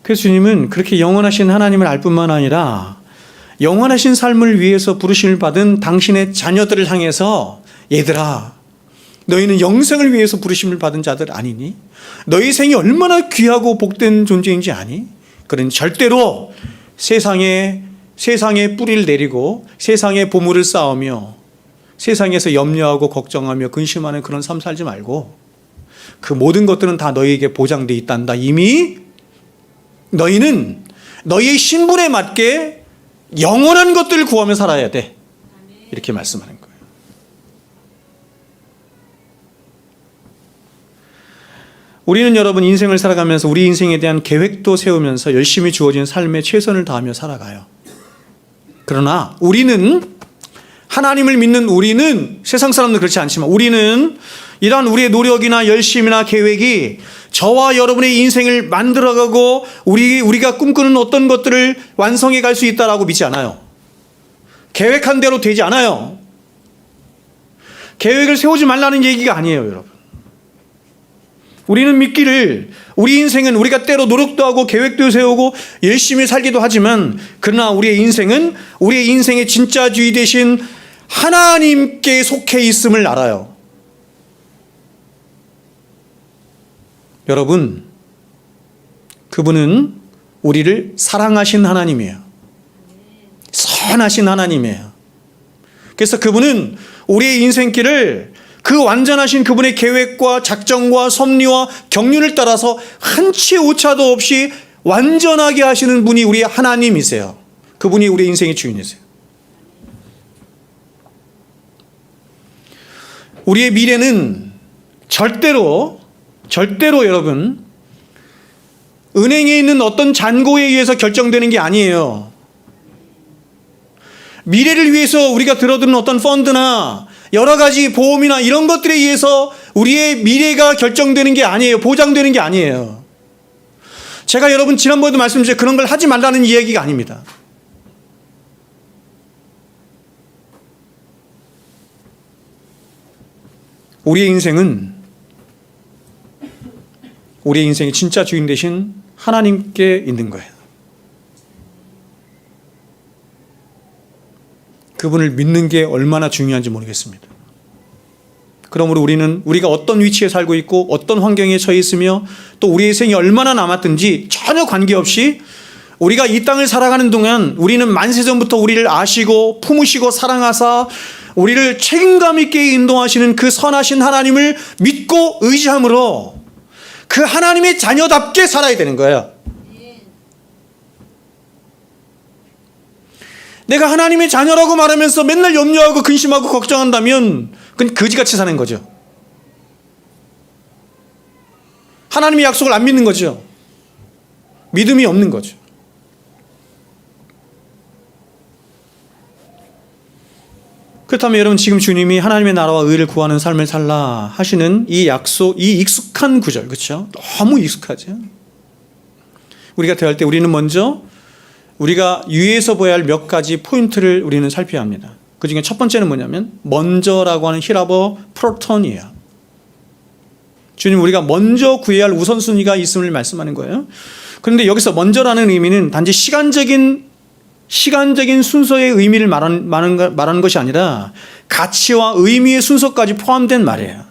그래서 주님은 그렇게 영원하신 하나님을 알 뿐만 아니라 영원하신 삶을 위해서 부르심을 받은 당신의 자녀들을 향해서 얘들아, 너희는 영생을 위해서 부르심을 받은 자들 아니니? 너희 생이 얼마나 귀하고 복된 존재인지 아니? 그러니 절대로 세상에 뿌리를 내리고 세상에 보물을 쌓으며 세상에서 염려하고 걱정하며 근심하는 그런 삶 살지 말고 그 모든 것들은 다 너희에게 보장되어 있단다. 이미 너희는 너희의 신분에 맞게 영원한 것들을 구하며 살아야 돼. 이렇게 말씀하는 거예요. 우리는 여러분 인생을 살아가면서 우리 인생에 대한 계획도 세우면서 열심히 주어진 삶에 최선을 다하며 살아가요. 그러나 우리는, 하나님을 믿는 우리는, 세상 사람들은 그렇지 않지만 우리는 이러한 우리의 노력이나 열심이나 계획이 저와 여러분의 인생을 만들어가고 우리가 꿈꾸는 어떤 것들을 완성해 갈 수 있다라고 믿지 않아요. 계획한 대로 되지 않아요. 계획을 세우지 말라는 얘기가 아니에요, 여러분. 우리는 믿기를 우리 인생은 우리가 때로 노력도 하고 계획도 세우고 열심히 살기도 하지만 그러나 우리의 인생은 우리의 인생의 진짜 주인 되신 하나님께 속해 있음을 알아요. 여러분, 그분은 우리를 사랑하신 하나님이에요. 선하신 하나님이에요. 그래서 그분은 우리의 인생길을 그 완전하신 그분의 계획과 작정과 섭리와 경륜을 따라서 한치 오차도 없이 완전하게 하시는 분이 우리의 하나님이세요. 그분이 우리의 인생의 주인이세요. 우리의 미래는 절대로 여러분 은행에 있는 어떤 잔고에 의해서 결정되는 게 아니에요. 미래를 위해서 우리가 들어두는 어떤 펀드나 여러 가지 보험이나 이런 것들에 의해서 우리의 미래가 결정되는 게 아니에요. 보장되는 게 아니에요. 제가 여러분 지난번에도 말씀드렸죠. 그런 걸 하지 말라는 이야기가 아닙니다. 우리의 인생은 우리의 인생의 진짜 주인 되신 하나님께 있는 거예요. 그분을 믿는 게 얼마나 중요한지 모르겠습니다. 그러므로 우리가 어떤 위치에 살고 있고 어떤 환경에 처해 있으며 또 우리의 생이 얼마나 남았든지 전혀 관계없이 우리가 이 땅을 살아가는 동안 우리는 만세전부터 우리를 아시고 품으시고 사랑하사 우리를 책임감 있게 인도하시는 그 선하신 하나님을 믿고 의지함으로 그 하나님의 자녀답게 살아야 되는 거예요. 내가 하나님의 자녀라고 말하면서 맨날 염려하고 근심하고 걱정한다면 그건 거지같이 사는 거죠. 하나님의 약속을 안 믿는 거죠. 믿음이 없는 거죠. 그렇다면 여러분 지금 주님이 하나님의 나라와 의를 구하는 삶을 살라 하시는 이 약속, 이 익숙한 구절, 그렇죠? 너무 익숙하죠. 우리가 대할 때 우리는 먼저 우리가 유의해서 보아야 할 몇 가지 포인트를 우리는 살펴야 합니다. 그 중에 첫 번째는 뭐냐면 먼저라고 하는 히라버 프로톤이에요. 주님 우리가 먼저 구해야 할 우선순위가 있음을 말씀하는 거예요. 그런데 여기서 먼저라는 의미는 단지 시간적인 순서의 의미를 말하는 것이 아니라 가치와 의미의 순서까지 포함된 말이에요.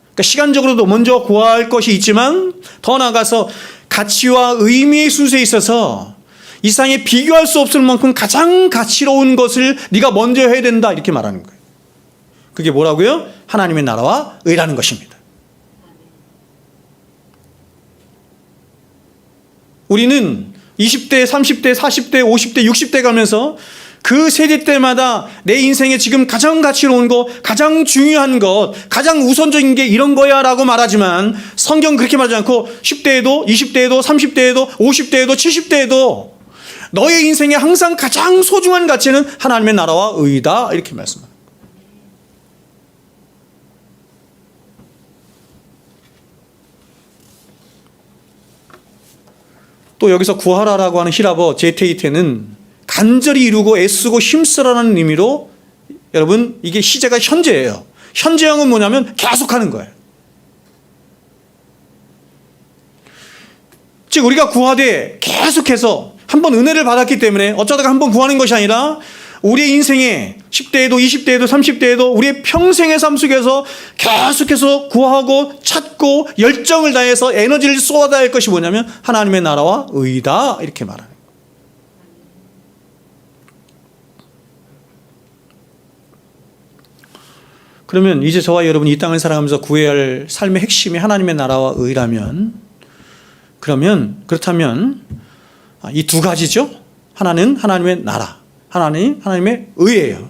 그러니까 시간적으로도 먼저 구할 것이 있지만 더 나아가서 가치와 의미의 순서에 있어서 이 세상에 비교할 수 없을 만큼 가장 가치로운 것을 네가 먼저 해야 된다 이렇게 말하는 거예요. 그게 뭐라고요? 하나님의 나라와 의라는 것입니다. 우리는 20대, 30대, 40대, 50대, 60대 가면서 그 세대 때마다 내 인생에 지금 가장 가치로운 것, 가장 중요한 것, 가장 우선적인 게 이런 거야 라고 말하지만 성경 그렇게 말하지 않고 10대에도 20대에도 30대에도 50대에도 70대에도 너의 인생에 항상 가장 소중한 가치는 하나님의 나라와 의다 이렇게 말씀합니다. 또 여기서 구하라라고 하는 히라버 제테이테는 간절히 이루고 애쓰고 힘쓰라는 의미로 여러분 이게 시제가 현재예요. 현재형은 뭐냐면 계속하는 거예요. 즉 우리가 구하되 계속해서 한번 은혜를 받았기 때문에 어쩌다가 한번 구하는 것이 아니라 우리의 인생에 10대에도 20대에도 30대에도 우리의 평생의 삶 속에서 계속해서 구하고 찾고 열정을 다해서 에너지를 쏟아야 할 것이 뭐냐면 하나님의 나라와 의다 이렇게 말하는 거예요. 그러면 이제 저와 여러분이 이 땅을 살아가면서 구해야 할 삶의 핵심이 하나님의 나라와 의라면 그렇다면 이 두 가지죠. 하나는 하나님의 나라, 하나님의 의예요.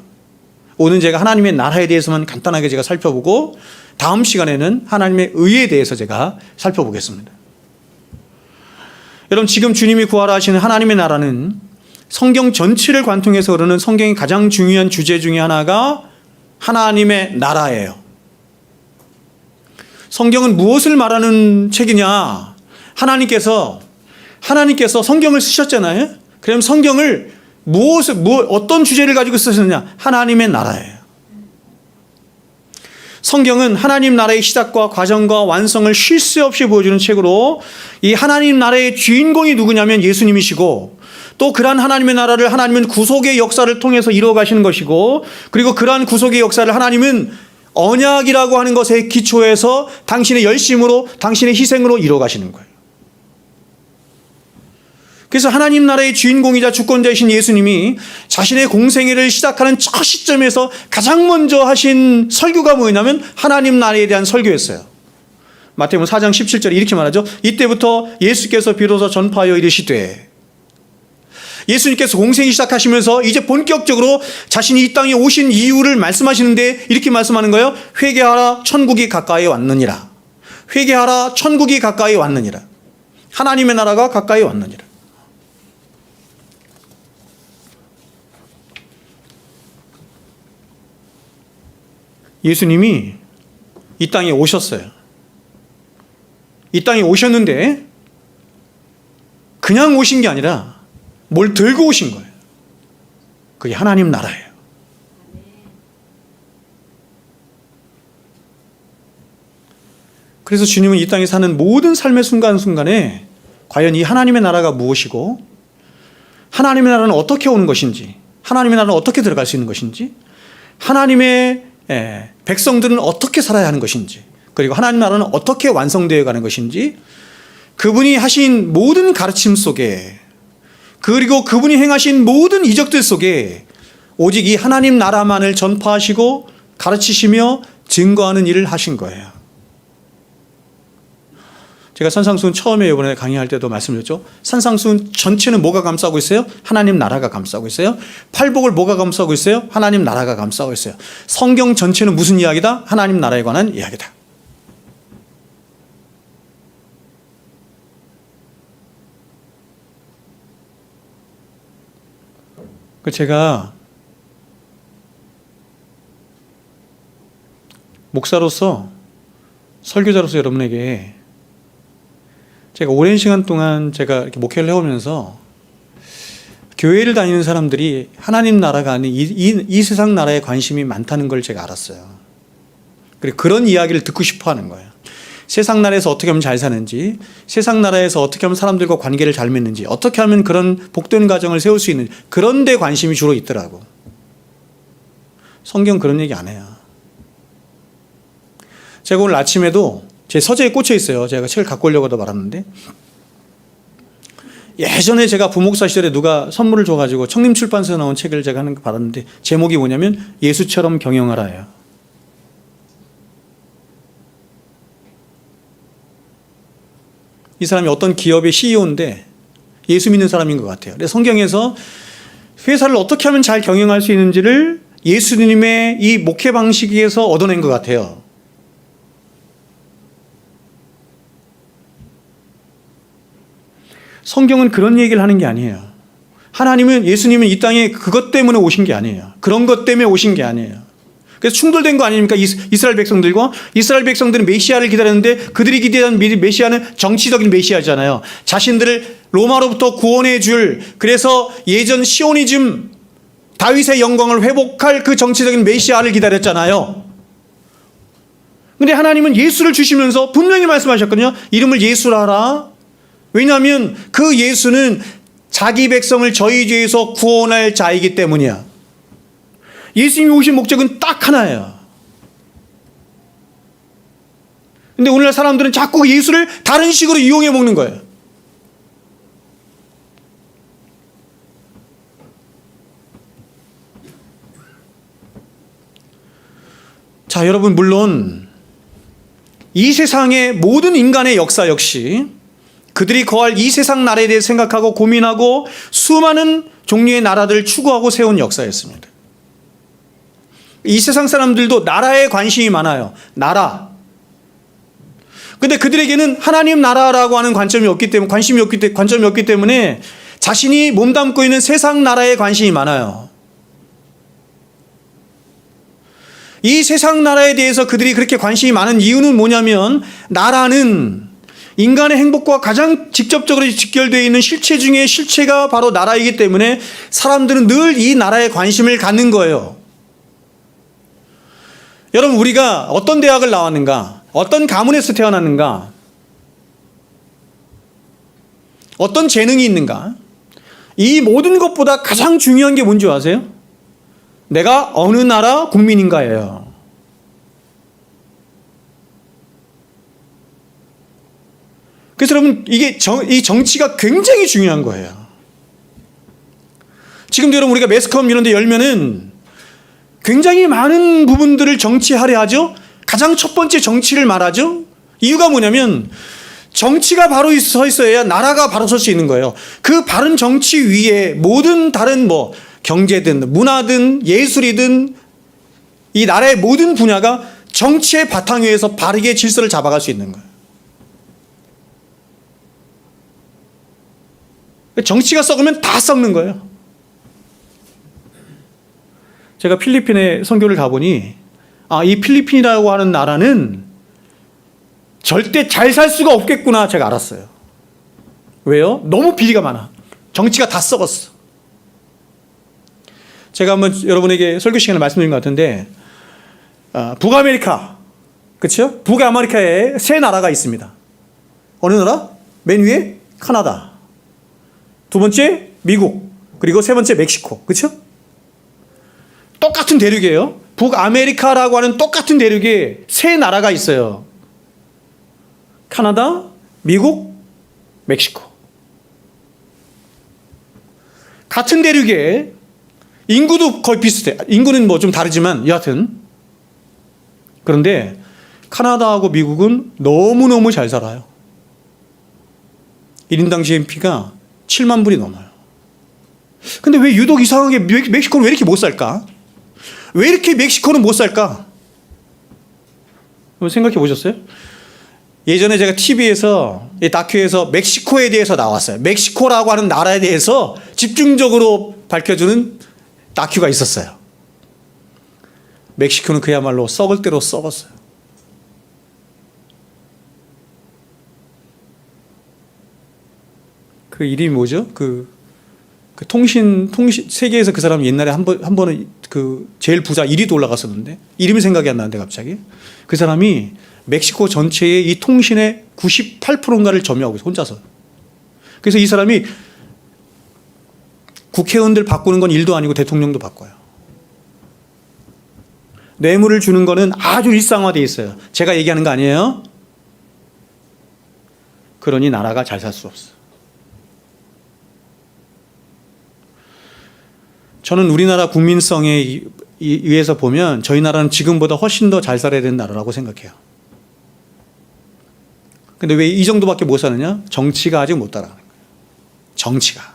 오늘 제가 하나님의 나라에 대해서만 간단하게 제가 살펴보고 다음 시간에는 하나님의 의에 대해서 제가 살펴보겠습니다. 여러분 지금 주님이 구하라 하시는 하나님의 나라는 성경 전체를 관통해서 흐르는 성경의 가장 중요한 주제 중에 하나가 하나님의 나라예요. 성경은 무엇을 말하는 책이냐? 하나님께서 성경을 쓰셨잖아요. 그럼 성경을 어떤 주제를 가지고 쓰셨느냐? 하나님의 나라예요. 성경은 하나님 나라의 시작과 과정과 완성을 쉴 새 없이 보여주는 책으로 이 하나님 나라의 주인공이 누구냐면 예수님이시고 또 그러한 하나님의 나라를 하나님은 구속의 역사를 통해서 이루어 가시는 것이고 그리고 그러한 구속의 역사를 하나님은 언약이라고 하는 것에 기초해서 당신의 열심으로 당신의 희생으로 이루어 가시는 거예요. 그래서 하나님 나라의 주인공이자 주권자이신 예수님이 자신의 공생애를 시작하는 첫 시점에서 가장 먼저 하신 설교가 뭐냐면 하나님 나라에 대한 설교였어요. 마태복음 4장 17절에 이렇게 말하죠. 이때부터 예수께서 비로소 전파하여 이르시되, 예수님께서 공생이 시작하시면서 이제 본격적으로 자신이 이 땅에 오신 이유를 말씀하시는데 이렇게 말씀하는 거예요. 회개하라, 천국이 가까이 왔느니라. 회개하라, 천국이 가까이 왔느니라. 하나님의 나라가 가까이 왔느니라. 예수님이 이 땅에 오셨어요. 이 땅에 오셨는데 그냥 오신 게 아니라 뭘 들고 오신 거예요. 그게 하나님 나라예요. 그래서 주님은 이 땅에 사는 모든 삶의 순간순간에 과연 이 하나님의 나라가 무엇이고 하나님의 나라는 어떻게 오는 것인지, 하나님의 나라는 어떻게 들어갈 수 있는 것인지, 하나님의 백성들은 어떻게 살아야 하는 것인지, 그리고 하나님 나라는 어떻게 완성되어 가는 것인지, 그분이 하신 모든 가르침 속에, 그리고 그분이 행하신 모든 이적들 속에 오직 이 하나님 나라만을 전파하시고 가르치시며 증거하는 일을 하신 거예요. 제가 산상수훈 처음에 이번에 강의할 때도 말씀드렸죠. 산상수훈 전체는 뭐가 감싸고 있어요? 하나님 나라가 감싸고 있어요. 팔복을 뭐가 감싸고 있어요? 하나님 나라가 감싸고 있어요. 성경 전체는 무슨 이야기다? 하나님 나라에 관한 이야기다. 제가 목사로서, 설교자로서 여러분에게 제가 오랜 시간 동안 제가 이렇게 목회를 해오면서 교회를 다니는 사람들이 하나님 나라가 아닌 이 세상 나라에 관심이 많다는 걸 제가 알았어요. 그리고 그런 이야기를 듣고 싶어 하는 거예요. 세상 나라에서 어떻게 하면 잘 사는지, 세상 나라에서 어떻게 하면 사람들과 관계를 잘 맺는지, 어떻게 하면 그런 복된 가정을 세울 수 있는 그런 데 관심이 주로 있더라고. 성경 그런 얘기 안 해요. 제가 오늘 아침에도 제 서재에 꽂혀 있어요. 제가 책을 갖고 오려고 하다 말았는데, 예전에 제가 부목사 시절에 누가 선물을 줘가지고 청림출판사에서 나온 책을 제가 하는 거 받았는데 제목이 뭐냐면 예수처럼 경영하라예요. 이 사람이 어떤 기업의 CEO인데 예수 믿는 사람인 것 같아요. 그래서 성경에서 회사를 어떻게 하면 잘 경영할 수 있는지를 예수님의 이 목회 방식에서 얻어낸 것 같아요. 성경은 그런 얘기를 하는 게 아니에요. 하나님은, 예수님은 이 땅에 그것 때문에 오신 게 아니에요. 그런 것 때문에 오신 게 아니에요. 그래서 충돌된 거 아닙니까? 이스라엘 백성들과. 이스라엘 백성들은 메시아를 기다렸는데 그들이 기대한 메시아는 정치적인 메시아잖아요. 자신들을 로마로부터 구원해 줄, 그래서 예전 시오니즘, 다윗의 영광을 회복할 그 정치적인 메시아를 기다렸잖아요. 근데 하나님은 예수를 주시면서 분명히 말씀하셨거든요. 이름을 예수라 하라. 왜냐하면 그 예수는 자기 백성을 저희 죄에서 구원할 자이기 때문이야. 예수님이 오신 목적은 딱 하나예요. 근데 오늘날 사람들은 자꾸 예수를 다른 식으로 이용해 먹는 거예요. 자, 여러분, 물론 이 세상의 모든 인간의 역사 역시 그들이 거할 이 세상 나라에 대해 생각하고 고민하고 수많은 종류의 나라들을 추구하고 세운 역사였습니다. 이 세상 사람들도 나라에 관심이 많아요. 나라. 근데 그들에게는 하나님 나라라고 하는 관점이 없기 때문에, 관점이 없기 때문에 자신이 몸담고 있는 세상 나라에 관심이 많아요. 이 세상 나라에 대해서 그들이 그렇게 관심이 많은 이유는 뭐냐면, 나라는 인간의 행복과 가장 직접적으로 직결되어 있는 실체 중에 실체가 바로 나라이기 때문에 사람들은 늘 이 나라에 관심을 갖는 거예요. 여러분, 우리가 어떤 대학을 나왔는가? 어떤 가문에서 태어났는가? 어떤 재능이 있는가? 이 모든 것보다 가장 중요한 게 뭔지 아세요? 내가 어느 나라 국민인가예요. 그래서 여러분, 이 정치가 굉장히 중요한 거예요. 지금도 여러분, 우리가 매스컴 이런 데 열면은 굉장히 많은 부분들을 정치하려 하죠. 가장 첫 번째 정치를 말하죠. 이유가 뭐냐면 정치가 바로 서 있어야 나라가 바로 설 수 있는 거예요. 그 바른 정치 위에 모든 다른 경제든 문화든 예술이든 이 나라의 모든 분야가 정치의 바탕 위에서 바르게 질서를 잡아갈 수 있는 거예요. 정치가 썩으면 다 썩는 거예요. 제가 필리핀에 선교를 가보니 이 필리핀이라고 하는 나라는 절대 잘 살 수가 없겠구나 제가 알았어요. 왜요? 너무 비리가 많아. 정치가 다 썩었어. 제가 한번 여러분에게 설교 시간에 말씀드린 것 같은데 북아메리카, 그렇죠? 북아메리카에 세 나라가 있습니다. 어느 나라? 맨 위에 카나다, 두 번째 미국, 그리고 세 번째 멕시코, 그렇죠? 똑같은 대륙이에요. 북아메리카라고 하는 똑같은 대륙에 세 나라가 있어요. 카나다, 미국, 멕시코. 같은 대륙에 인구도 거의 비슷해. 인구는 좀 다르지만 여하튼. 그런데 카나다하고 미국은 너무너무 잘 살아요. 1인당 GNP가 7만 불이 넘어요. 근데 왜 유독 이상하게 멕시코는 왜 이렇게 못 살까? 왜 이렇게 멕시코는 못 살까? 생각해 보셨어요? 예전에 제가 TV에서 다큐에서 멕시코에 대해서 나왔어요. 멕시코라고 하는 나라에 대해서 집중적으로 밝혀주는 다큐가 있었어요. 멕시코는 그야말로 썩을 대로 썩었어요. 그 이름이 뭐죠? 통신 세계에서 그 사람 옛날에 한 번은 제일 부자 1위도 올라갔었는데 이름이 생각이 안 나는데 갑자기 그 사람이 멕시코 전체의 이 통신의 98%인가를 점유하고 있어요. 혼자서. 그래서 이 사람이 국회의원들 바꾸는 건 일도 아니고 대통령도 바꿔요. 뇌물을 주는 거는 아주 일상화되어 있어요. 제가 얘기하는 거 아니에요. 그러니 나라가 잘 살 수 없어. 저는 우리나라 국민성에 의해서 보면 저희 나라는 지금보다 훨씬 더 잘 살아야 되는 나라라고 생각해요. 근데 왜 이 정도밖에 못 사느냐? 정치가 아직 못 따라가는 거예요. 정치가.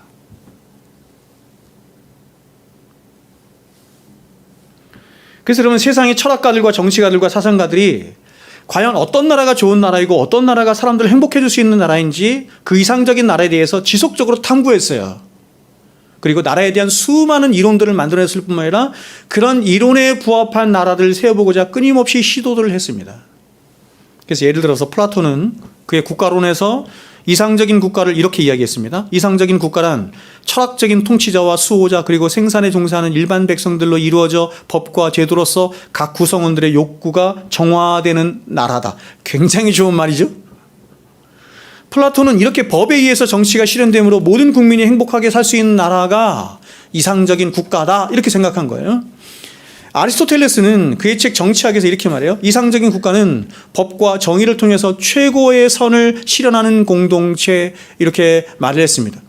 그래서 여러분, 세상의 철학가들과 정치가들과 사상가들이 과연 어떤 나라가 좋은 나라이고 어떤 나라가 사람들을 행복해 줄 수 있는 나라인지 그 이상적인 나라에 대해서 지속적으로 탐구했어요. 그리고 나라에 대한 수많은 이론들을 만들어냈을 뿐만 아니라 그런 이론에 부합한 나라들을 세워보고자 끊임없이 시도들을 했습니다. 그래서 예를 들어서 플라톤은 그의 국가론에서 이상적인 국가를 이렇게 이야기했습니다. 이상적인 국가란 철학적인 통치자와 수호자 그리고 생산에 종사하는 일반 백성들로 이루어져 법과 제도로서 각 구성원들의 욕구가 정화되는 나라다. 굉장히 좋은 말이죠. 플라톤은 이렇게 법에 의해서 정치가 실현되므로 모든 국민이 행복하게 살 수 있는 나라가 이상적인 국가다 이렇게 생각한 거예요. 아리스토텔레스는 그의 책 정치학에서 이렇게 말해요. 이상적인 국가는 법과 정의를 통해서 최고의 선을 실현하는 공동체 이렇게 말을 했습니다.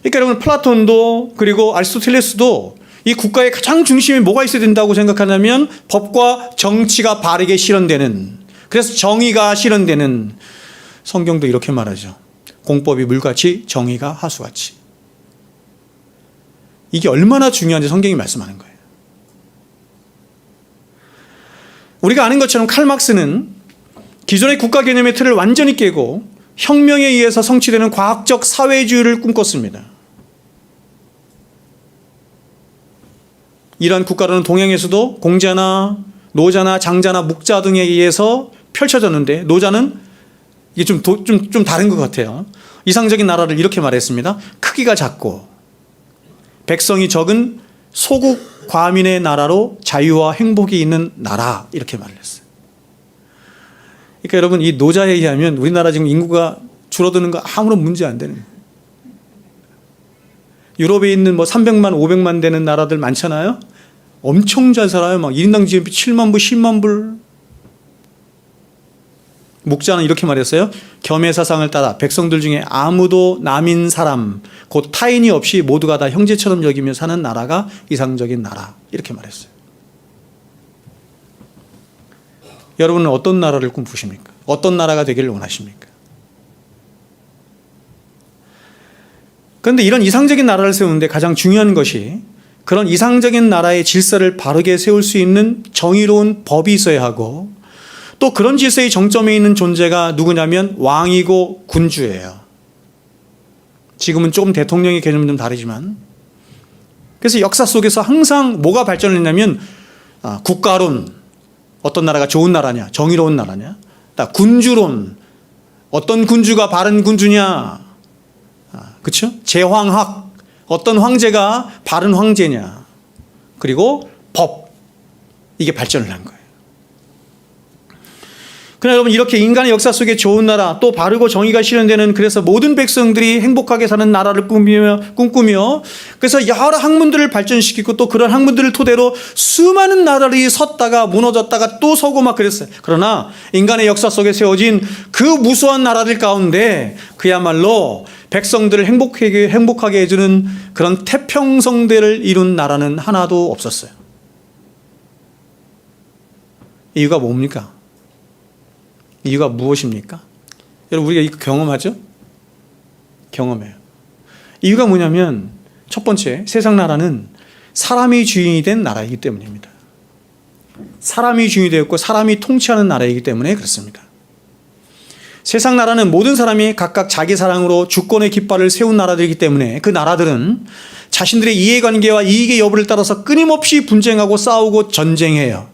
그러니까 여러분, 플라톤도 그리고 아리스토텔레스도 이 국가의 가장 중심에 뭐가 있어야 된다고 생각하냐면 법과 정치가 바르게 실현되는, 그래서 정의가 실현되는. 성경도 이렇게 말하죠. 공법이 물같이 정의가 하수같이. 이게 얼마나 중요한지 성경이 말씀하는 거예요. 우리가 아는 것처럼 칼 막스는 기존의 국가 개념의 틀을 완전히 깨고 혁명에 의해서 성취되는 과학적 사회주의를 꿈꿨습니다. 이러한 국가로는 동양에서도 공자나 노자나 장자나 묵자 등에 의해서 펼쳐졌는데, 노자는 이게 좀 다른 것 같아요. 이상적인 나라를 이렇게 말했습니다. 크기가 작고 백성이 적은 소국 과민의 나라로 자유와 행복이 있는 나라 이렇게 말을 했어요. 그러니까 여러분 이 노자에 의하면 우리나라 지금 인구가 줄어드는 거 아무런 문제 안 되는 거예요. 유럽에 있는 뭐 300만, 500만 되는 나라들 많잖아요. 엄청 잘 살아요. 막 1인당 GDP 7만 불, 10만 불. 목자는 이렇게 말했어요. 겸의 사상을 따라 백성들 중에 아무도 남인 사람, 곧 타인이 없이 모두가 다 형제처럼 여기며 사는 나라가 이상적인 나라. 이렇게 말했어요. 여러분은 어떤 나라를 꿈꾸십니까? 어떤 나라가 되기를 원하십니까? 그런데 이런 이상적인 나라를 세우는데 가장 중요한 것이 그런 이상적인 나라의 질서를 바르게 세울 수 있는 정의로운 법이 있어야 하고 또 그런 질서의 정점에 있는 존재가 누구냐면 왕이고 군주예요. 지금은 조금 대통령의 개념은 좀 다르지만 그래서 역사 속에서 항상 뭐가 발전했냐면 국가론, 어떤 나라가 좋은 나라냐, 정의로운 나라냐, 군주론, 어떤 군주가 바른 군주냐, 그렇죠? 제황학, 어떤 황제가 바른 황제냐, 그리고 법, 이게 발전을 한 거예요. 그러나 여러분 이렇게 인간의 역사 속에 좋은 나라, 또 바르고 정의가 실현되는 그래서 모든 백성들이 행복하게 사는 나라를 꿈꾸며 그래서 여러 학문들을 발전시키고 또 그런 학문들을 토대로 수많은 나라들이 섰다가 무너졌다가 또 서고 막 그랬어요. 그러나 인간의 역사 속에 세워진 그 무수한 나라들 가운데 그야말로 백성들을 행복하게 해주는 그런 태평성대를 이룬 나라는 하나도 없었어요. 이유가 뭡니까? 이유가 무엇입니까? 여러분 우리가 이거 경험하죠? 경험해요. 이유가 뭐냐면 첫 번째, 세상 나라는 사람이 주인이 된 나라이기 때문입니다. 사람이 주인이 되었고 사람이 통치하는 나라이기 때문에 그렇습니다. 세상 나라는 모든 사람이 각각 자기 사랑으로 주권의 깃발을 세운 나라들이기 때문에 그 나라들은 자신들의 이해관계와 이익의 여부를 따라서 끊임없이 분쟁하고 싸우고 전쟁해요.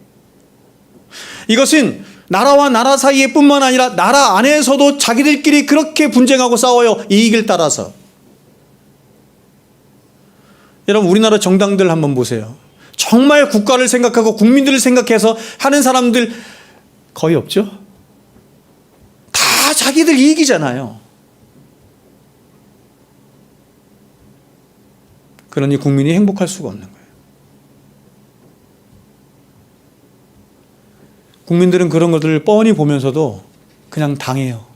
이것은 나라와 나라 사이에 뿐만 아니라 나라 안에서도 자기들끼리 그렇게 분쟁하고 싸워요. 이익을 따라서. 여러분 우리나라 정당들 한번 보세요. 정말 국가를 생각하고 국민들을 생각해서 하는 사람들 거의 없죠? 다 자기들 이익이잖아요. 그러니 국민이 행복할 수가 없는 거예요. 국민들은 그런 것들을 뻔히 보면서도 그냥 당해요.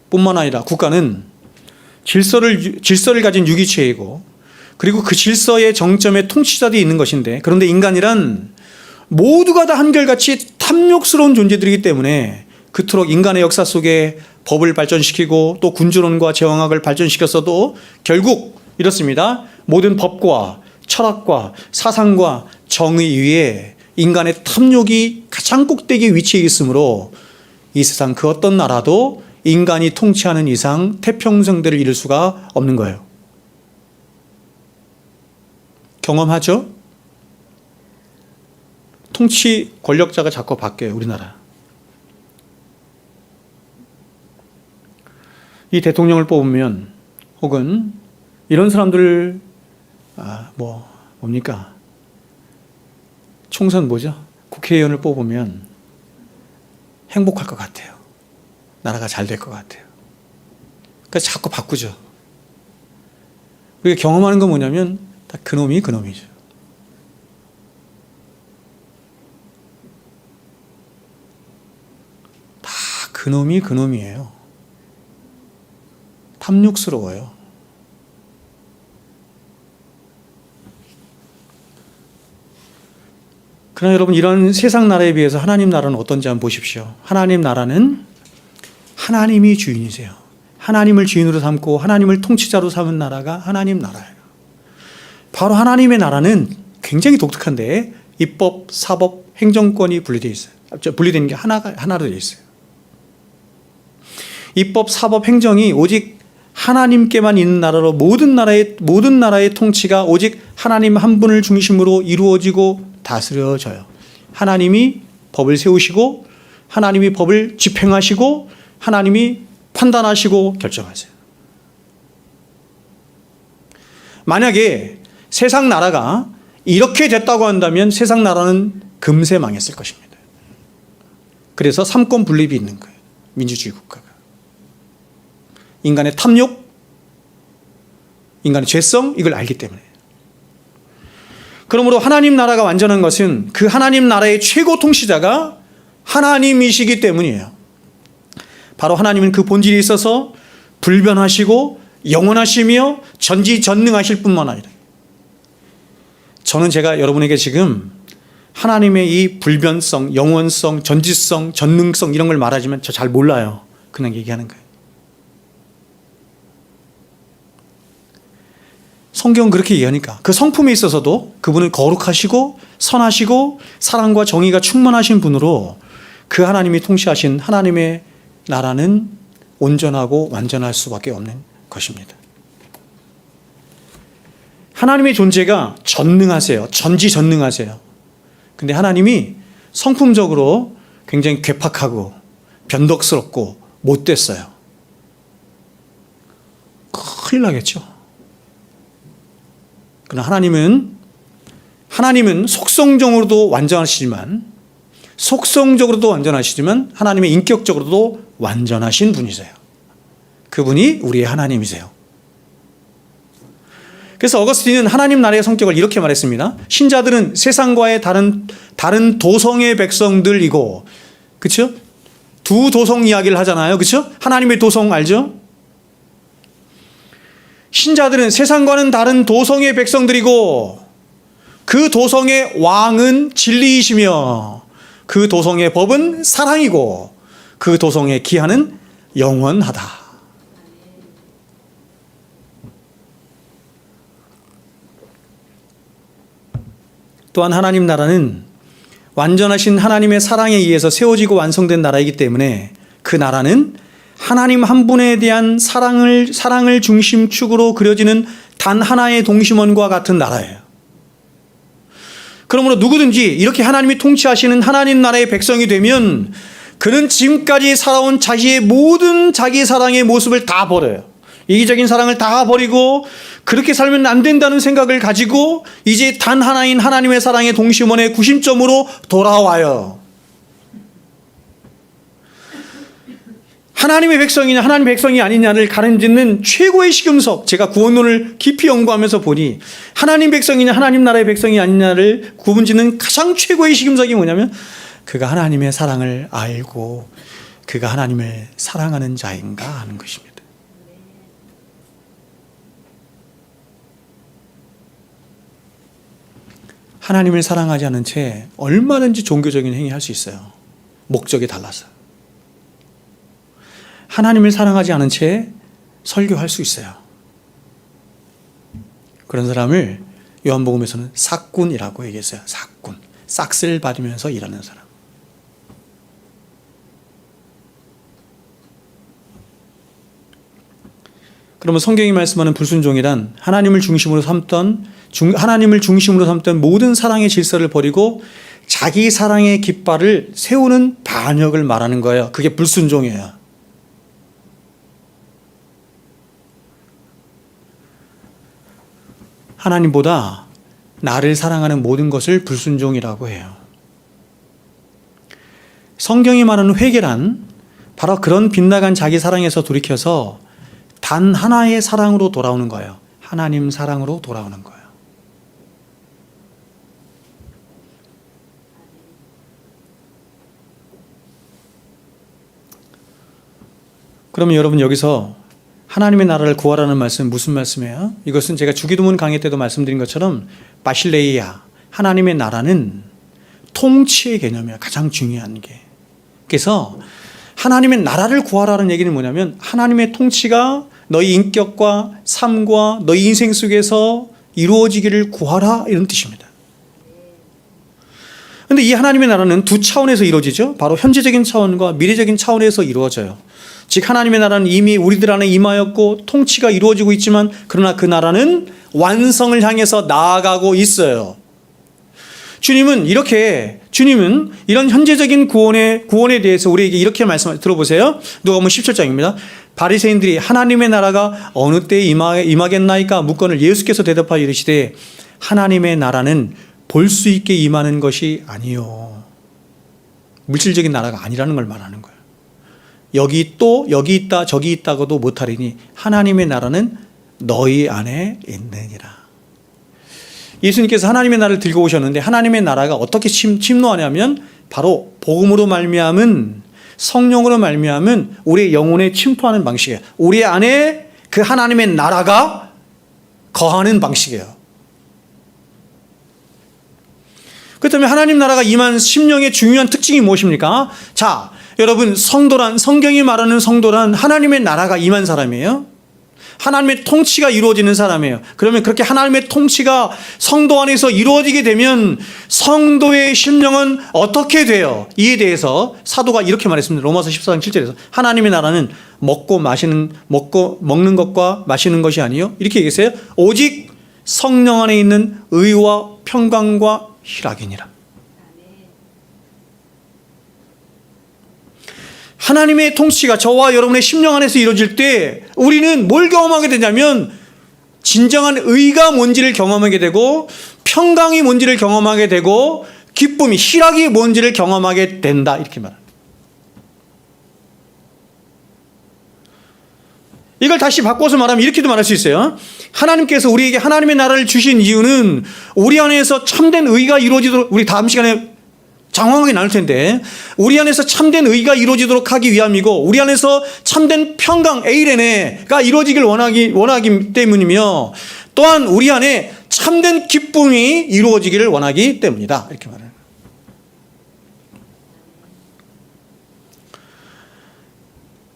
뿐만 아니라 국가는 질서를 가진 유기체이고 그리고 그 질서의 정점에 통치자들이 있는 것인데 그런데 인간이란 모두가 다 한결같이 탐욕스러운 존재들이기 때문에 그토록 인간의 역사 속에 법을 발전시키고 또 군주론과 제왕학을 발전시켰어도 결국 이렇습니다. 모든 법과 철학과 사상과 정의 위에 인간의 탐욕이 가장 꼭대기에 위치해 있으므로 이 세상 그 어떤 나라도 인간이 통치하는 이상 태평성대를 이룰 수가 없는 거예요. 경험하죠? 통치 권력자가 자꾸 바뀌어요, 우리나라. 이 대통령을 뽑으면 혹은 이런 사람들을 뭡니까? 총선 뭐죠? 국회의원을 뽑으면 행복할 것 같아요. 나라가 잘 될 것 같아요. 그래서 자꾸 바꾸죠. 우리가 경험하는 건 뭐냐면 다 그놈이 그놈이죠. 다 그놈이 그놈이에요. 탐욕스러워요. 그러나 여러분 이런 세상 나라에 비해서 하나님 나라는 어떤지 한번 보십시오. 하나님 나라는 하나님이 주인이세요. 하나님을 주인으로 삼고 하나님을 통치자로 삼은 나라가 하나님 나라예요. 바로 하나님의 나라는 굉장히 독특한데 입법, 사법, 행정권이 분리되어 있어요. 분리되는 게 하나로 되어 있어요. 입법, 사법, 행정이 오직 하나님께만 있는 나라로 모든 나라의 통치가 오직 하나님 한 분을 중심으로 이루어지고 다스려져요. 하나님이 법을 세우시고 하나님이 법을 집행하시고 하나님이 판단하시고 결정하세요. 만약에 세상 나라가 이렇게 됐다고 한다면 세상 나라는 금세 망했을 것입니다. 그래서 삼권 분립이 있는 거예요. 민주주의 국가가. 인간의 탐욕, 인간의 죄성, 이걸 알기 때문에. 그러므로 하나님 나라가 완전한 것은 그 하나님 나라의 최고 통치자가 하나님이시기 때문이에요. 바로 하나님은 그 본질이 있어서 불변하시고 영원하시며 전지전능하실 뿐만 아니라, 저는 제가 여러분에게 지금 하나님의 이 불변성, 영원성, 전지성, 전능성 이런 걸 말하지만 저 잘 몰라요. 그냥 얘기하는 거예요. 성경은 그렇게 얘기하니까 그 성품에 있어서도 그분은 거룩하시고 선하시고 사랑과 정의가 충만하신 분으로 그 하나님이 통치하신 하나님의 나라는 온전하고 완전할 수밖에 없는 것입니다. 하나님의 존재가 전능하세요. 전지전능하세요. 근데 하나님이 성품적으로 굉장히 괴팍하고 변덕스럽고 못됐어요. 큰일 나겠죠. 그러나 하나님은 속성적으로도 완전하시지만 하나님의 인격적으로도 완전하신 분이세요. 그분이 우리의 하나님이세요. 그래서 어거스틴은 하나님 나라의 성격을 이렇게 말했습니다. 신자들은 세상과의 다른 도성의 백성들이고, 그렇죠? 두 도성 이야기를 하잖아요. 그렇죠? 하나님의 도성 알죠? 신자들은 세상과는 다른 도성의 백성들이고 그 도성의 왕은 진리이시며 그 도성의 법은 사랑이고 그 도성의 기한은 영원하다. 또한 하나님 나라는 완전하신 하나님의 사랑에 의해서 세워지고 완성된 나라이기 때문에 그 나라는 하나님 한 분에 대한 사랑을 중심축으로 그려지는 단 하나의 동심원과 같은 나라예요. 그러므로 누구든지 이렇게 하나님이 통치하시는 하나님 나라의 백성이 되면 그는 지금까지 살아온 자기의 모든 자기 사랑의 모습을 다 버려요. 이기적인 사랑을 다 버리고 그렇게 살면 안 된다는 생각을 가지고 이제 단 하나인 하나님의 사랑의 동심원의 구심점으로 돌아와요. 하나님의 백성이냐 하나님의 백성이 아니냐를 가름짓는 최고의 시금석, 제가 구원론을 깊이 연구하면서 보니 하나님 백성이냐 하나님 나라의 백성이 아니냐를 구분짓는 가장 최고의 시금석이 뭐냐면 그가 하나님의 사랑을 알고 그가 하나님을 사랑하는 자인가 하는 것입니다. 하나님을 사랑하지 않은 채 얼마든지 종교적인 행위 할 수 있어요. 목적이 달라서. 하나님을 사랑하지 않은 채 설교할 수 있어요. 그런 사람을 요한복음에서는 삭군이라고 얘기했어요. 삭군. 싹쓸 받으면서 일하는 사람. 그러면 성경이 말씀하는 불순종이란 하나님을 중심으로 삼던 모든 사랑의 질서를 버리고 자기 사랑의 깃발을 세우는 반역을 말하는 거예요. 그게 불순종이에요. 하나님보다 나를 사랑하는 모든 것을 불순종이라고 해요. 성경이 말하는 회개란 바로 그런 빗나간 자기 사랑에서 돌이켜서 단 하나의 사랑으로 돌아오는 거예요. 하나님 사랑으로 돌아오는 거예요. 그러면 여러분 여기서 하나님의 나라를 구하라는 말씀은 무슨 말씀이에요? 이것은 제가 주기도문 강의 때도 말씀드린 것처럼 바실레이아, 하나님의 나라는 통치의 개념이에요. 가장 중요한 게. 그래서 하나님의 나라를 구하라는 얘기는 뭐냐면 하나님의 통치가 너희 인격과 삶과 너희 인생 속에서 이루어지기를 구하라 이런 뜻입니다. 그런데 이 하나님의 나라는 두 차원에서 이루어지죠. 바로 현재적인 차원과 미래적인 차원에서 이루어져요. 즉 하나님의 나라는 이미 우리들 안에 임하였고 통치가 이루어지고 있지만 그러나 그 나라는 완성을 향해서 나아가고 있어요. 주님은 이렇게 주님은 이런 현재적인 구원에 대해서 우리에게 이렇게 들어보세요. 누가복음 17장입니다. 바리새인들이 하나님의 나라가 어느 때에 임하겠나이까 묻거늘 예수께서 대답하여 이르시되 하나님의 나라는 볼 수 있게 임하는 것이 아니요. 물질적인 나라가 아니라는 걸 말하는 거예요. 여기 있다 저기 있다고도 못하리니 하나님의 나라는 너희 안에 있느니라. 예수님께서 하나님의 나라를 들고 오셨는데 하나님의 나라가 어떻게 침노하냐면 바로 복음으로 말미암은 성령으로 말미암은 우리의 영혼에 침투하는 방식이에요. 우리 안에 그 하나님의 나라가 거하는 방식이에요. 그렇다면 하나님 나라가 임한 심령의 중요한 특징이 무엇입니까? 자, 여러분, 성경이 말하는 성도란 하나님의 나라가 임한 사람이에요. 하나님의 통치가 이루어지는 사람이에요. 그러면 그렇게 하나님의 통치가 성도 안에서 이루어지게 되면 성도의 심령은 어떻게 돼요? 이에 대해서 사도가 이렇게 말했습니다. 로마서 14장 7절에서 하나님의 나라는 먹는 것과 마시는 것이 아니요. 이렇게 얘기했어요. 오직 성령 안에 있는 의와 평강과 희락이니라. 하나님의 통치가 저와 여러분의 심령 안에서 이루어질 때 우리는 뭘 경험하게 되냐면 진정한 의가 뭔지를 경험하게 되고 평강이 뭔지를 경험하게 되고 기쁨이, 희락이 뭔지를 경험하게 된다. 이렇게 말합니다. 이걸 다시 바꿔서 말하면 이렇게도 말할 수 있어요. 하나님께서 우리에게 하나님의 나라를 주신 이유는 우리 안에서 참된 의가 이루어지도록, 우리 다음 시간에 장황하게 나눌 텐데, 우리 안에서 참된 의가 이루어지도록 하기 위함이고 우리 안에서 참된 평강 에이레네가 이루어지길 원하기 때문이며 또한 우리 안에 참된 기쁨이 이루어지기를 원하기 때문이다. 이렇게 말해요.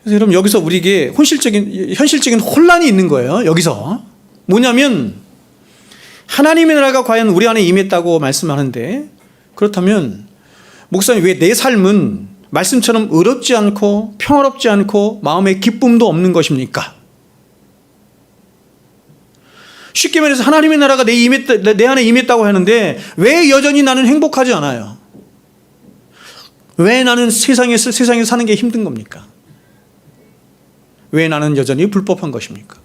그래서 여러분, 여기서 우리에게 현실적인 혼란이 있는 거예요. 여기서 뭐냐면 하나님의 나라가 과연 우리 안에 임했다고 말씀하는데, 그렇다면 목사님, 왜 내 삶은 말씀처럼 의롭지 않고 평화롭지 않고 마음에 기쁨도 없는 것입니까? 쉽게 말해서 하나님의 나라가 내 안에 임했다고 하는데 왜 여전히 나는 행복하지 않아요? 왜 나는 세상에 사는 게 힘든 겁니까? 왜 나는 여전히 불법한 것입니까?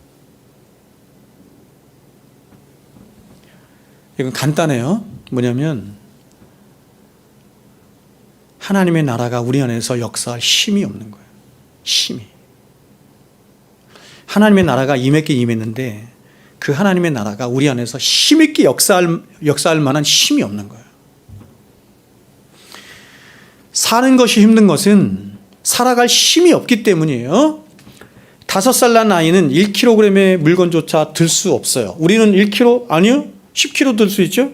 이건 간단해요. 뭐냐면 하나님의 나라가 우리 안에서 역사할 힘이 없는 거예요. 힘이. 하나님의 나라가 임했긴 임했는데 그 하나님의 나라가 우리 안에서 힘있게 역사할 만한 힘이 없는 거예요. 사는 것이 힘든 것은 살아갈 힘이 없기 때문이에요. 5살 난 아이는 1kg의 물건조차 들 수 없어요. 우리는 1kg? 아니요. 10kg 들 수 있죠?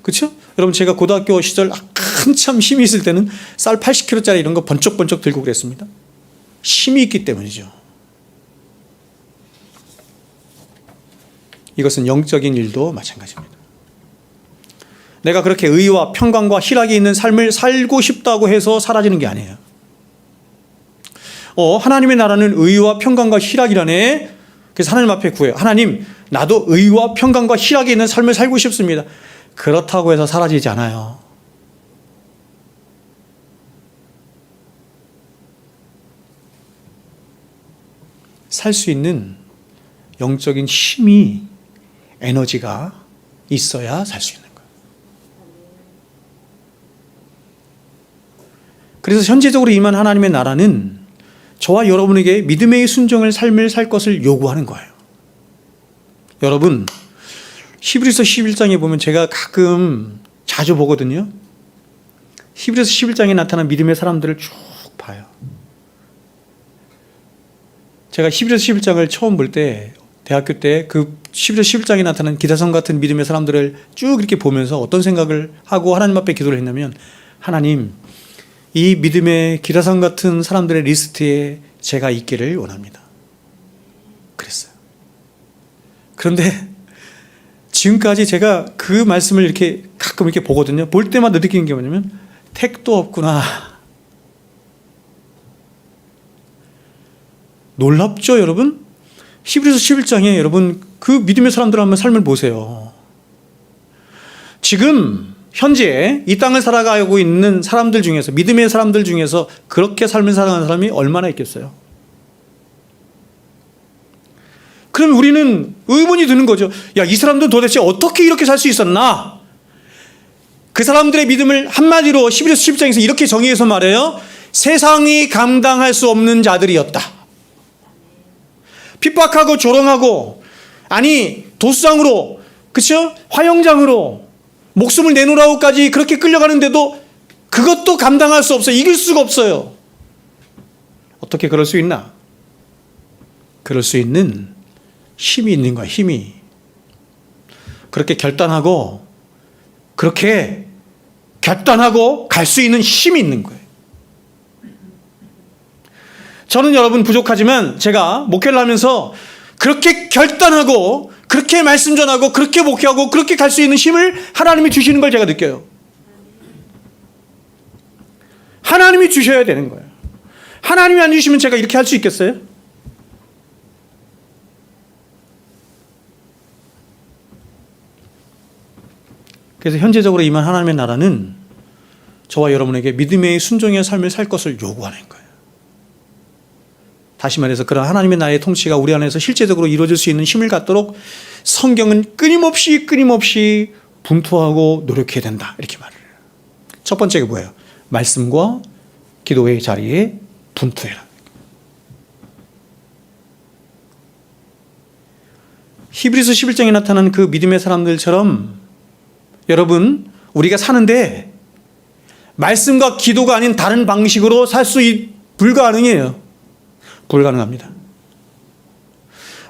그렇죠? 여러분, 제가 고등학교 시절 한참 힘이 있을 때는 쌀 80kg짜리 이런 거 번쩍번쩍 들고 그랬습니다. 힘이 있기 때문이죠. 이것은 영적인 일도 마찬가지입니다. 내가 그렇게 의와 평강과 희락이 있는 삶을 살고 싶다고 해서 사라지는 게 아니에요. 하나님의 나라는 의와 평강과 희락이라네. 그래서 하나님 앞에 구해요. 하나님, 나도 의와 평강과 희락이 있는 삶을 살고 싶습니다. 그렇다고 해서 사라지지 않아요. 살 수 있는 영적인 힘이, 에너지가 있어야 살 수 있는 거예요. 그래서 현재적으로 임한 하나님의 나라는 저와 여러분에게 믿음의 순종을 삶을 살 것을 요구하는 거예요. 여러분, 히브리서 11장에 보면 제가 가끔 자주 보거든요. 히브리서 11장에 나타난 믿음의 사람들을 쭉 봐요. 제가 히브리서 11장을 처음 볼 때, 대학교 때 그 히브리서 11장에 나타난 기다성 같은 믿음의 사람들을 쭉 이렇게 보면서 어떤 생각을 하고 하나님 앞에 기도를 했냐면, 하나님, 이 믿음의 기다성 같은 사람들의 리스트에 제가 있기를 원합니다. 그랬어요. 그런데 지금까지 제가 그 말씀을 이렇게 가끔 이렇게 보거든요. 볼 때마다 느끼는 게 뭐냐면 택도 없구나. 놀랍죠, 여러분? 히브리서 11장에 여러분 그 믿음의 사람들 한번 삶을 보세요. 지금 현재 이 땅을 살아가고 있는 사람들 중에서, 믿음의 사람들 중에서 그렇게 삶을 살아가는 사람이 얼마나 있겠어요? 그럼 우리는 의문이 드는 거죠. 야, 이 사람들은 도대체 어떻게 이렇게 살 수 있었나? 그 사람들의 믿음을 한마디로 11에서 12장에서 이렇게 정의해서 말해요. 세상이 감당할 수 없는 자들이었다. 핍박하고 조롱하고, 아니 도수장으로, 그렇죠? 화형장으로 목숨을 내놓으라고까지 그렇게 끌려가는데도 그것도 감당할 수 없어요. 이길 수가 없어요. 어떻게 그럴 수 있나? 그럴 수 있는 힘이 있는 거야. 힘이. 그렇게 결단하고 갈 수 있는 힘이 있는 거예요. 저는 여러분 부족하지만 제가 목회를 하면서 그렇게 결단하고 그렇게 말씀 전하고 그렇게 목회하고 그렇게 갈 수 있는 힘을 하나님이 주시는 걸 제가 느껴요. 하나님이 주셔야 되는 거예요. 하나님이 안 주시면 제가 이렇게 할 수 있겠어요? 그래서 현재적으로 임한 하나님의 나라는 저와 여러분에게 믿음의 순종의 삶을 살 것을 요구하는 거예요. 다시 말해서 그런 하나님의 나라의 통치가 우리 안에서 실제적으로 이루어질 수 있는 힘을 갖도록 성경은 끊임없이 분투하고 노력해야 된다, 이렇게 말을 해요. 첫 번째가 뭐예요? 말씀과 기도의 자리에 분투해라. 히브리서 11장에 나타난 그 믿음의 사람들처럼 여러분, 우리가 사는데 말씀과 기도가 아닌 다른 방식으로 살 수 불가능해요. 불가능합니다.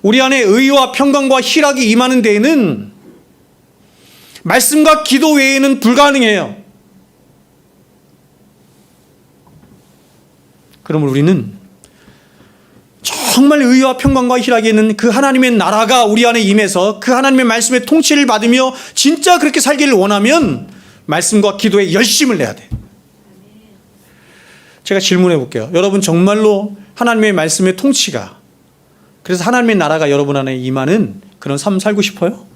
우리 안에 의와 평강과 희락이 임하는 데에는 말씀과 기도 외에는 불가능해요. 그러면 우리는 정말 의와 평강과 희락이 있는 그 하나님의 나라가 우리 안에 임해서 그 하나님의 말씀의 통치를 받으며 진짜 그렇게 살기를 원하면 말씀과 기도에 열심을 내야 돼요. 제가 질문해 볼게요. 여러분 정말로 하나님의 말씀의 통치가, 그래서 하나님의 나라가 여러분 안에 임하는 그런 삶 살고 싶어요?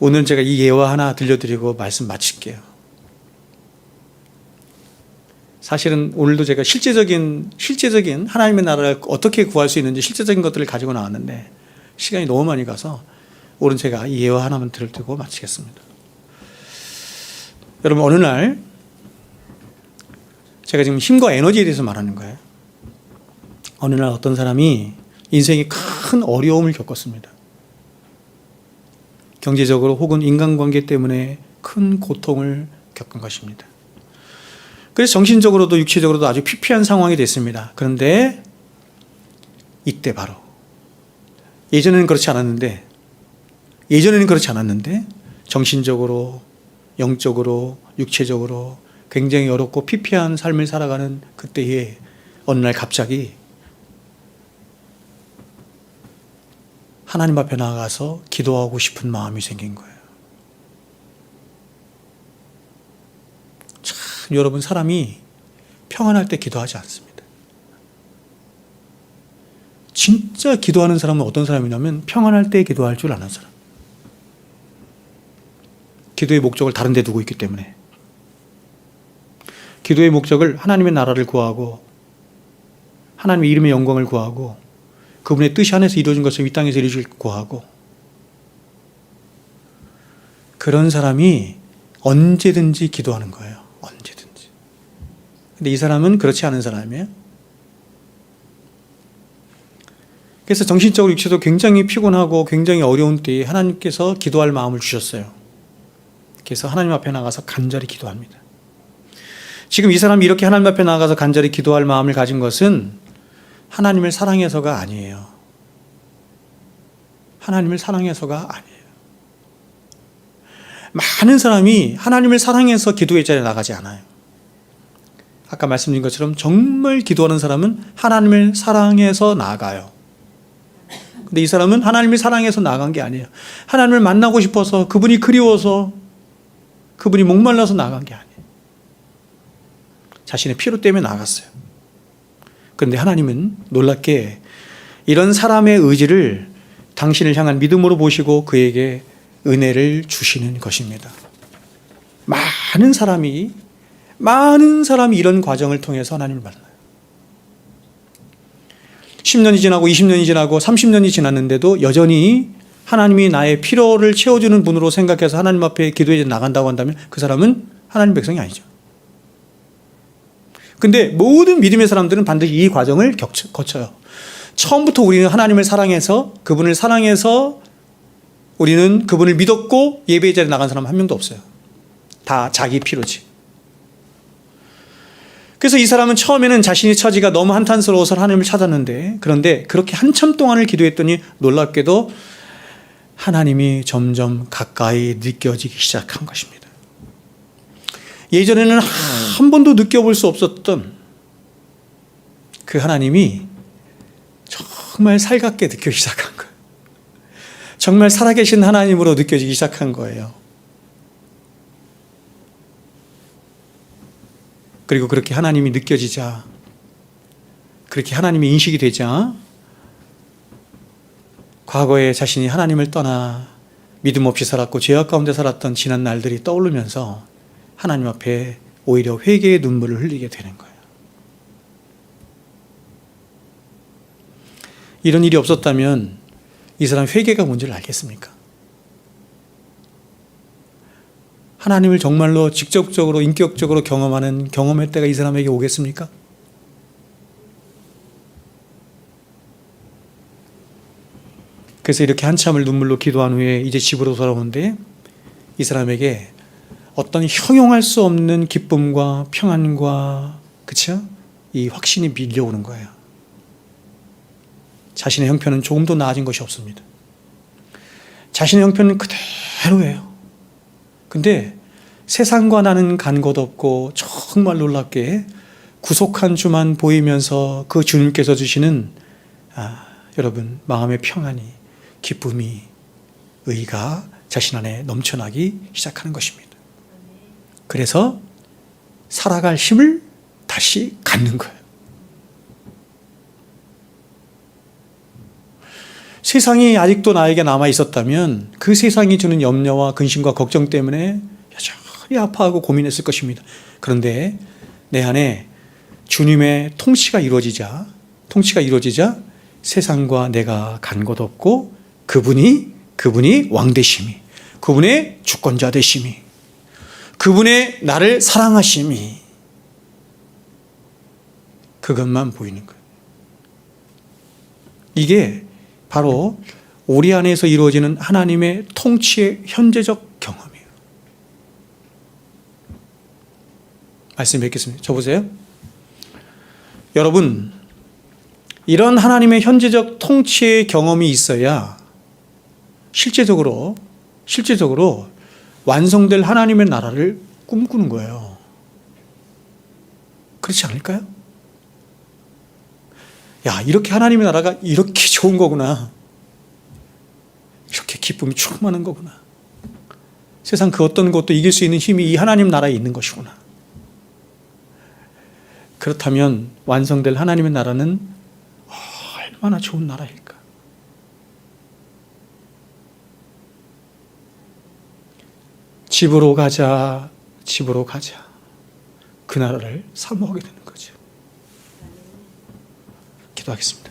오늘 제가 이 예화 하나 들려드리고 말씀 마칠게요. 사실은 오늘도 제가 실제적인 하나님의 나라를 어떻게 구할 수 있는지 실제적인 것들을 가지고 나왔는데 시간이 너무 많이 가서 오늘 제가 이 예화 하나만 들고 마치겠습니다. 여러분, 어느 날 제가 지금 힘과 에너지에 대해서 말하는 거예요. 어느 날 어떤 사람이 인생에 큰 어려움을 겪었습니다. 경제적으로 혹은 인간관계 때문에 큰 고통을 겪은 것입니다. 그래서 정신적으로도 육체적으로도 아주 피폐한 상황이 됐습니다. 그런데 이때 바로 예전에는 그렇지 않았는데 정신적으로, 영적으로, 육체적으로 굉장히 어렵고 피폐한 삶을 살아가는 그때에 어느 날 갑자기 하나님 앞에 나가서 기도하고 싶은 마음이 생긴 거예요. 참, 여러분, 사람이 평안할 때 기도하지 않습니다. 진짜 기도하는 사람은 어떤 사람이냐면 평안할 때 기도할 줄 아는 사람. 기도의 목적을 다른 데 두고 있기 때문에. 기도의 목적을 하나님의 나라를 구하고 하나님의 이름의 영광을 구하고 그분의 뜻이 안에서 이루어진 것을 이 땅에서 이루어질 구하고, 그런 사람이 언제든지 기도하는 거예요. 언제든지. 근데 이 사람은 그렇지 않은 사람이에요. 그래서 정신적으로 육체도 굉장히 피곤하고 굉장히 어려운 때에 하나님께서 기도할 마음을 주셨어요. 그래서 하나님 앞에 나가서 간절히 기도합니다. 지금 이 사람이 이렇게 하나님 앞에 나가서 간절히 기도할 마음을 가진 것은 하나님을 사랑해서가 아니에요. 하나님을 사랑해서가 아니에요. 많은 사람이 하나님을 사랑해서 기도의 자리에 나가지 않아요. 아까 말씀드린 것처럼 정말 기도하는 사람은 하나님을 사랑해서 나아가요. 근데 이 사람은 하나님을 사랑해서 나간 게 아니에요. 하나님을 만나고 싶어서, 그분이 그리워서, 그분이 목말라서 나간 게 아니에요. 자신의 필요 때문에 나갔어요. 그런데 하나님은 놀랍게 이런 사람의 의지를 당신을 향한 믿음으로 보시고 그에게 은혜를 주시는 것입니다. 많은 사람이 이런 과정을 통해서 하나님을 만나요. 10년이 지나고 20년이 지나고 30년이 지났는데도 여전히 하나님이 나의 필요를 채워주는 분으로 생각해서 하나님 앞에 기도해 나간다고 한다면 그 사람은 하나님 백성이 아니죠. 근데 모든 믿음의 사람들은 반드시 이 과정을 거쳐요. 처음부터 우리는 하나님을 사랑해서 그분을 사랑해서 우리는 그분을 믿었고 예배의 자리에 나간 사람 한 명도 없어요. 다 자기 필요지. 그래서 이 사람은 처음에는 자신의 처지가 너무 한탄스러워서 하나님을 찾았는데, 그런데 그렇게 한참 동안을 기도했더니 놀랍게도 하나님이 점점 가까이 느껴지기 시작한 것입니다. 예전에는 한 번도 느껴볼 수 없었던 그 하나님이 정말 살갑게 느껴지기 시작한 거예요. 정말 살아계신 하나님으로 느껴지기 시작한 거예요. 그리고 그렇게 하나님이 느껴지자, 그렇게 하나님이 인식이 되자, 과거에 자신이 하나님을 떠나 믿음 없이 살았고 죄악 가운데 살았던 지난 날들이 떠오르면서 하나님 앞에 오히려 회개의 눈물을 흘리게 되는 거예요. 이런 일이 없었다면 이 사람 회개가 뭔지를 알겠습니까? 하나님을 정말로 직접적으로 인격적으로 경험하는 경험의 때가 이 사람에게 오겠습니까? 그래서 이렇게 한참을 눈물로 기도한 후에 이제 집으로 돌아오는데 이 사람에게 어떤 형용할 수 없는 기쁨과 평안과 그쵸? 이 확신이 밀려오는 거예요. 자신의 형편은 조금도 나아진 것이 없습니다. 자신의 형편은 그대로예요. 근데 세상과 나는 간 곳 없고 정말 놀랍게 구속한 주만 보이면서 그 주님께서 주시는 여러분 마음의 평안이, 기쁨이, 의가 자신 안에 넘쳐나기 시작하는 것입니다. 그래서 살아갈 힘을 다시 갖는 거예요. 세상이 아직도 나에게 남아 있었다면 그 세상이 주는 염려와 근심과 걱정 때문에 여전히 아파하고 고민했을 것입니다. 그런데 내 안에 주님의 통치가 이루어지자 세상과 내가 간 곳 없고 그분이 왕 되심이, 그분의 주권자 되심이, 그분의 나를 사랑하심이, 그것만 보이는 거예요. 이게 바로 우리 안에서 이루어지는 하나님의 통치의 현재적 경험이에요. 말씀 뵙겠습니다. 저 보세요. 여러분, 이런 하나님의 현재적 통치의 경험이 있어야 실제적으로 완성될 하나님의 나라를 꿈꾸는 거예요. 그렇지 않을까요? 야, 이렇게 하나님의 나라가 이렇게 좋은 거구나. 이렇게 기쁨이 충만한 거구나. 세상 그 어떤 것도 이길 수 있는 힘이 이 하나님 나라에 있는 것이구나. 그렇다면 완성될 하나님의 나라는 얼마나 좋은 나라일까? 집으로 가자. 그 나라를 사모하게 되는 거죠. 기도하겠습니다.